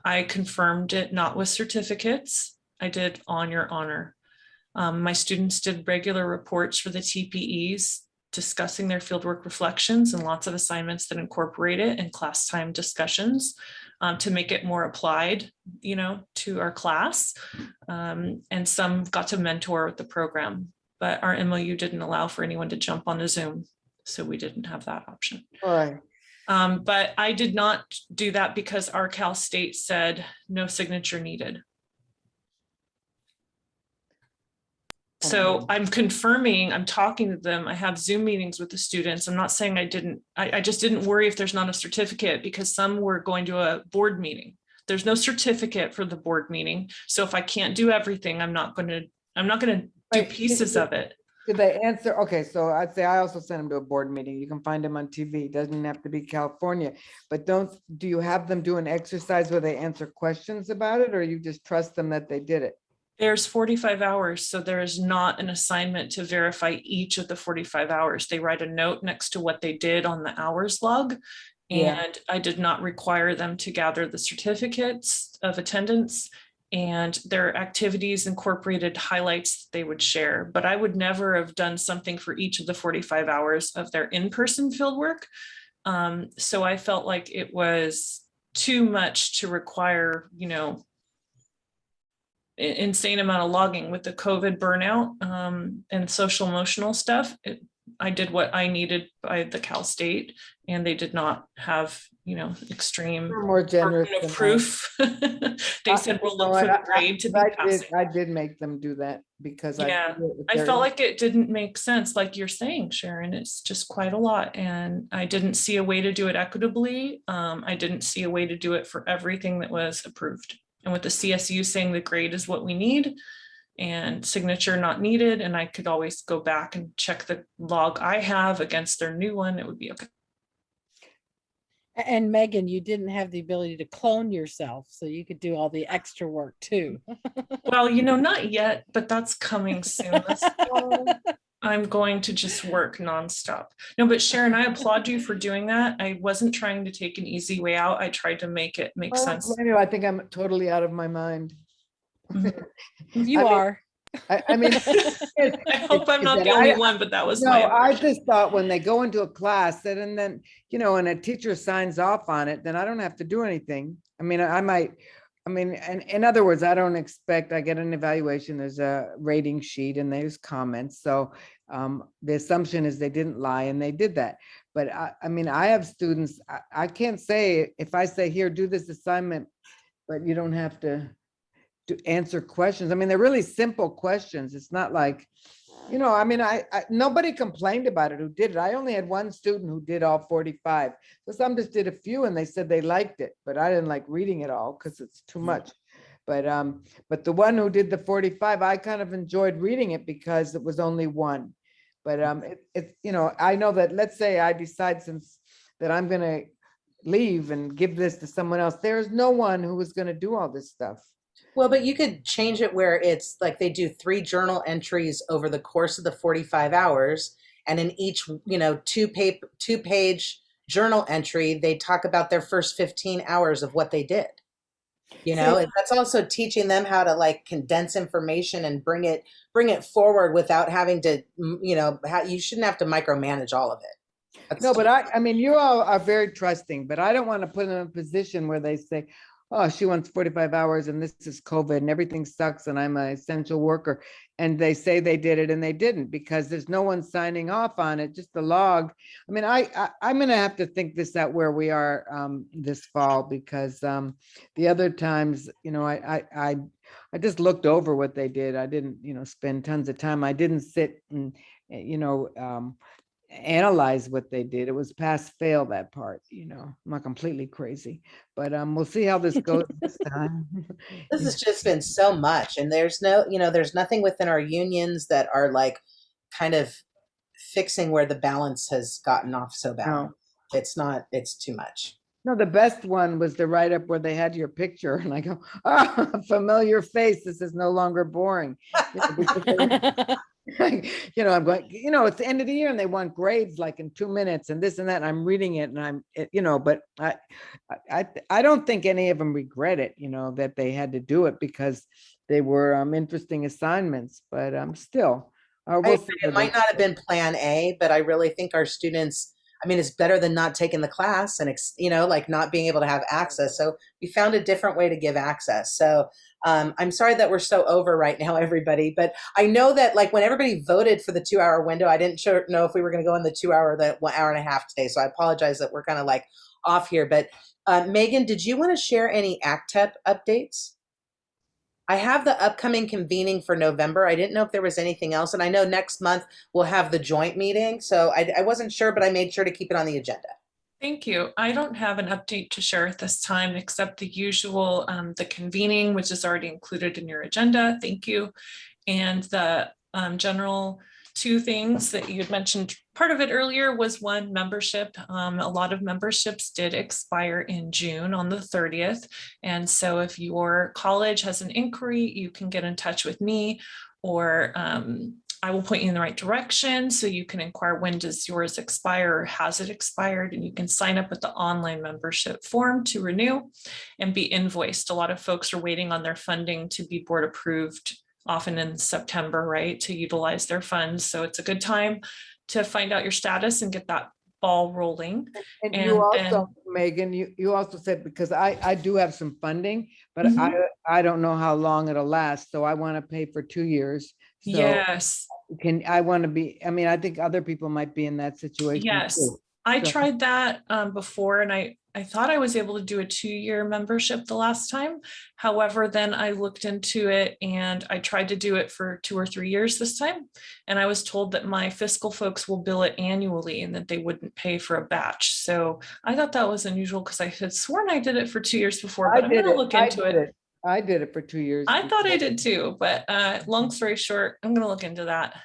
I confirmed it not with certificates. I did on your honor. My students did regular reports for the TPEs discussing their fieldwork reflections, and lots of assignments that incorporate it, and class time discussions to make it more applied, you know, to our class. And some got to mentor with the program, but our MOU didn't allow for anyone to jump on a Zoom, so we didn't have that option. All right. But I did not do that because our Cal State said no signature needed. So I'm confirming, I'm talking to them. I have Zoom meetings with the students. I'm not saying I didn't, I just didn't worry if there's not a certificate, because some were going to a board meeting. There's no certificate for the board meeting. So if I can't do everything, I'm not going to do pieces of it. Did they answer? Okay, so I'd say I also sent them to a board meeting. You can find them on TV. It doesn't have to be California. But do you have them do an exercise where they answer questions about it, or you just trust them that they did it? There's 45 hours, so there is not an assignment to verify each of the 45 hours. They write a note next to what they did on the hours log, and I did not require them to gather the certificates of attendance, and their activities incorporated highlights they would share. But I would never have done something for each of the 45 hours of their in-person fieldwork. So I felt like it was too much to require, you know, insane amount of logging with the COVID burnout and social emotional stuff. I did what I needed by the Cal State and they did not have, extreme We're more generous burden of than that. proof. They said, we'll look for the grade to be passing. I did make them do that because Yeah, I felt like it didn't make sense, like you're saying, Sharon. It's just quite a lot, and I didn't see a way to do it equitably. I didn't see a way to do it for everything that was approved. And with the CSU saying the grade is what we need and signature not needed, and I could always go back and check the log I have against their new one, it would be okay. And Megan, you didn't have the ability to clone yourself, so you could do all the extra work too. Well, not yet, but that's coming soon. I'm going to just work nonstop. No, but Sharon, I applaud you for doing that. I wasn't trying to take an easy way out. I tried to make it make sense. I think I'm totally out of my mind. You are. I mean, I hope I'm not the only one, but that was my I just thought when they go into a class that, and then, and a teacher signs off on it, then I don't have to do anything. I mean, and in other words, I don't expect, I get an evaluation, there's a rating sheet and there's comments. So the assumption is they didn't lie and they did that. But I have students, I can't say, if I say, here, do this assignment, but you don't have to answer questions. I mean, they're really simple questions. It's not like, nobody complained about it who did it. I only had one student who did all 45. So some just did a few and they said they liked it, but I didn't like reading it all because it's too much. But the one who did the 45, I kind of enjoyed reading it because it was only one. But I know that, let's say I decide that I'm going to leave and give this to someone else. There's no one who is going to do all this stuff. Well, but you could change it where it's like they do 3 journal entries over the course of the 45 hours. And in each, 2-page journal entry, they talk about their first 15 hours of what they did. And that's also teaching them how to condense information and bring it forward without having to, you shouldn't have to micromanage all of it. No, but I mean, you all are very trusting, but I don't want to put them in a position where they say, oh, she wants 45 hours and this is COVID and everything sucks and I'm an essential worker. And they say they did it and they didn't because there's no one signing off on it, just the log. I mean, I'm going to have to think this out where we are this fall because the other times, I just looked over what they did. I didn't, spend tons of time. I didn't sit and, analyze what they did. It was pass fail, that part. I'm not completely crazy, but we'll see how this goes this time. This has just been so much, and there's nothing within our unions that are kind of fixing where the balance has gotten off so bad. No. It's too much. No, the best one was the write-up where they had your picture and I go, oh, familiar face, this is no longer boring. I'm going, it's the end of the year and they want grades in 2 minutes and this and that. And I'm reading it and but I don't think any of them regret it, that they had to do it because they were interesting assignments, but still. It might not have been plan A, but I really think our students, it's better than not taking the class and, not being able to have access. So we found a different way to give access. So I'm sorry that we're so over right now, everybody. But I know that when everybody voted for the 2-hour window, I didn't know if we were going to go in the 2-hour, the 1 hour and a half today. So I apologize that we're kind of off here. But Megan, did you want to share any ACTEP updates? I have the upcoming convening for November. I didn't know if there was anything else. And I know next month we'll have the joint meeting. So I wasn't sure, but I made sure to keep it on the agenda. Thank you. I don't have an update to share at this time, except the usual, the convening, which is already included in your agenda. Thank you. And the general 2 things that you had mentioned. Part of it earlier was one, membership. A lot of memberships did expire in June on the 30th. And so if your college has an inquiry, you can get in touch with me or I will point you in the right direction. So you can inquire, when does yours expire or has it expired? And you can sign up with the online membership form to renew and be invoiced. A lot of folks are waiting on their funding to be board approved, often in September, right, to utilize their funds. So it's a good time to find out your status and get that ball rolling. And you also, Megan, you also said, because I do have some funding, but I don't know how long it'll last. So I want to pay for 2 years. So yes. I want to be, I think other people might be in that situation. Yes. Too. I Sure. tried that before, and I thought I was able to do a 2-year membership the last time. However, then I looked into it and I tried to do it for 2 or 3 years this time. And I was told that my fiscal folks will bill it annually and that they wouldn't pay for a batch. So I thought that was unusual because I had sworn I did it for 2 years before, but I'm going to look into it. I did it for 2 years. I thought I before. did too, but long story short, I'm going to look into that,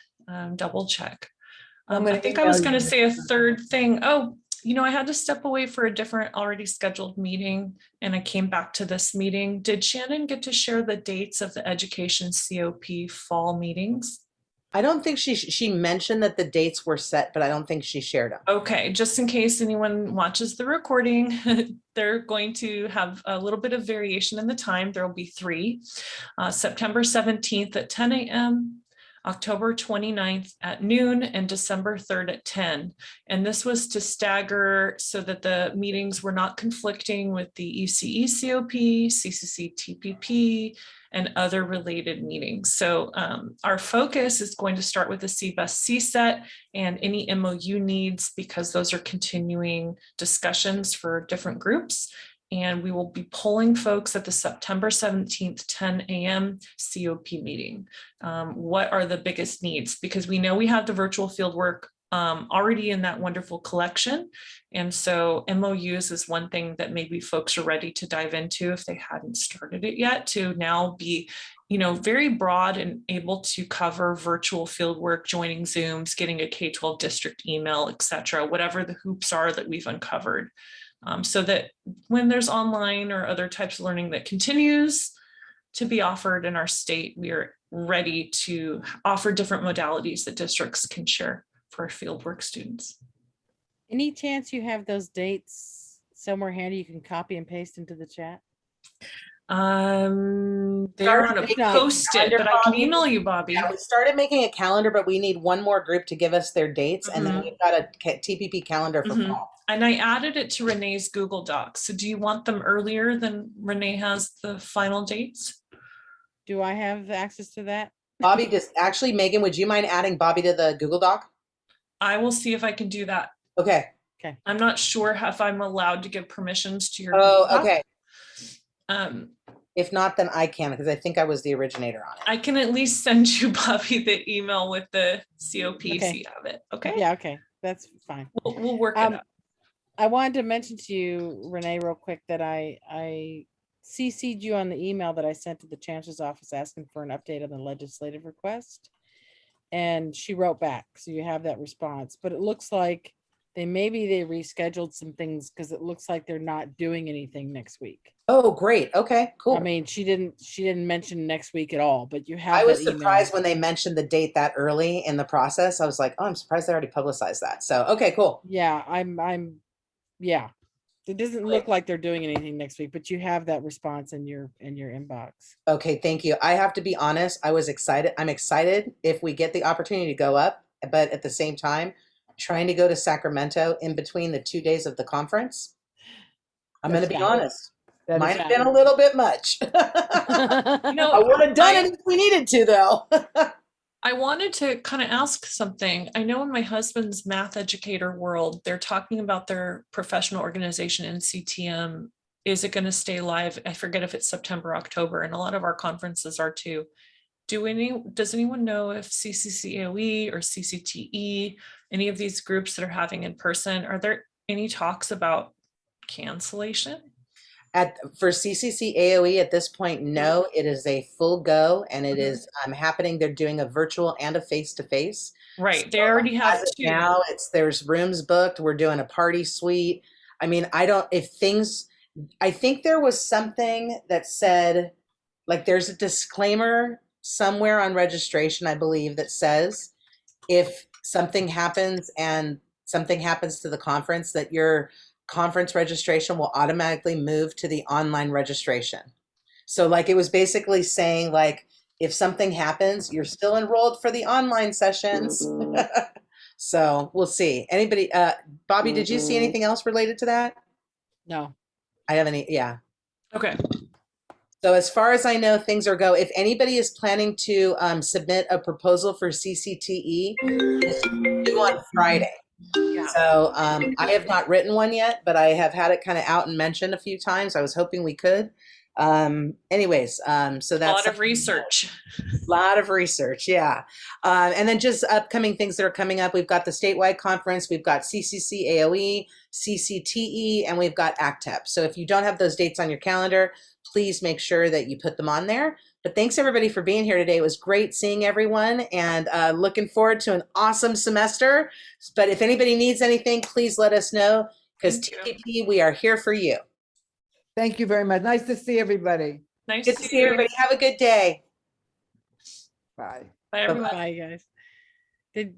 double check. I think I was going to say a third thing. Oh, I had to step away for a different already scheduled meeting and I came back to this meeting. Did Shannon get to share the dates of the education COP fall meetings? I don't think she mentioned that the dates were set, but I don't think she shared them. Okay, just in case anyone watches the recording, they're going to have a little bit of variation in the time. There will be 3, September 17th at 10 a.m., October 29th at noon, and December 3rd at 10. And this was to stagger so that the meetings were not conflicting with the ECE-COP, CCC-TPP, and other related meetings. So our focus is going to start with the CBEST-CSET and any MOU needs, because those are continuing discussions for different groups. And we will be polling folks at the September 17th, 10 a.m. COP meeting. What are the biggest needs? Because we know we have the virtual fieldwork already in that wonderful collection. And so MOUs is one thing that maybe folks are ready to dive into if they hadn't started it yet, to now be, very broad and able to cover virtual fieldwork, joining Zooms, getting a K-12 district email, et cetera, whatever the hoops are that we've uncovered. So that when there's online or other types of learning that continues to be offered in our state, we are ready to offer different modalities that districts can share for fieldwork students. Any chance you have those dates somewhere handy you can copy and paste into the chat? They're on a post-it, but I can email you, Bobby. Yeah, we started making a calendar, but we need one more group to give us their dates, and then we've got a TPP calendar for fall. And I added it to Renee's Google Docs. So do you want them earlier than Renee has the final dates? Do I have access to that? Bobby, actually, Megan, would you mind adding Bobby to the Google Doc? I will see if I can do that. Okay. Okay. I'm not sure if I'm allowed to give permissions to your. Oh, okay. If not, then I can, because I think I was the originator on it. I can at least send you, Bobby, the email with the COP so you have it. Okay. Yeah. Okay. That's fine. We'll work it out. I wanted to mention to you, Renee, real quick, that I CC'd you on the email that I sent to the Chancellor's office asking for an update on the legislative request. And she wrote back, so you have that response. But it looks like they rescheduled some things because it looks like they're not doing anything next week. Oh, great. Okay, cool. I mean, she didn't mention next week at all, but you have. I was surprised when they mentioned the date that early in the process. I was like, oh, I'm surprised they already publicized that. So, okay, cool. Yeah, yeah. It doesn't look like they're doing anything next week, but you have that response in your inbox. Okay, thank you. I have to be honest, I was excited. I'm excited if we get the opportunity to go up, but at the same time, trying to go to Sacramento in between the 2 days of the conference. I'm going to be honest. Might have been a little bit much. I would have done it if we needed to, though. I wanted to kind of ask something. I know in my husband's math educator world, they're talking about their professional organization, NCTM. Is it going to stay live? I forget if it's September, October, and a lot of our conferences are too. Does anyone know if CCC-AOE or CCTE, any of these groups that are having in person, are there any talks about cancellation? For CCC-AOE at this point, no, it is a full go, and it is happening. They're doing a virtual and a face-to-face. Right, so they already have two. Now there's rooms booked. We're doing a party suite. I mean, I think there was something that said, like, there's a disclaimer somewhere on registration, I believe, that says if something happens and something happens to the conference, that your conference registration will automatically move to the online registration. So like, it was basically saying, like, if something happens, you're still enrolled for the online sessions. So we'll see. Anybody, Bobby, did you see anything else related to that? No. I haven't, yeah. Okay. So as far as I know, things are go. If anybody is planning to submit a proposal for CCTE, it's due on Friday. Yeah. So I have not written one yet, but I have had it kind of out and mentioned a few times. I was hoping we could. Anyways, so A that's lot of research. lot of research, yeah. And then just upcoming things that are coming up. We've got the statewide conference, we've got CCC AOE, CCTE, and we've got ACTEP. So if you don't have those dates on your calendar, please make sure that you put them on there. But thanks everybody for being here today. It was great seeing everyone, and looking forward to an awesome semester. But if anybody needs anything, please let us know, because TPP, we are here for you. Thank you very much. Nice to see everybody. Nice Good to see everybody. Have a good day. Bye. Bye, everyone. Bye, guys. Did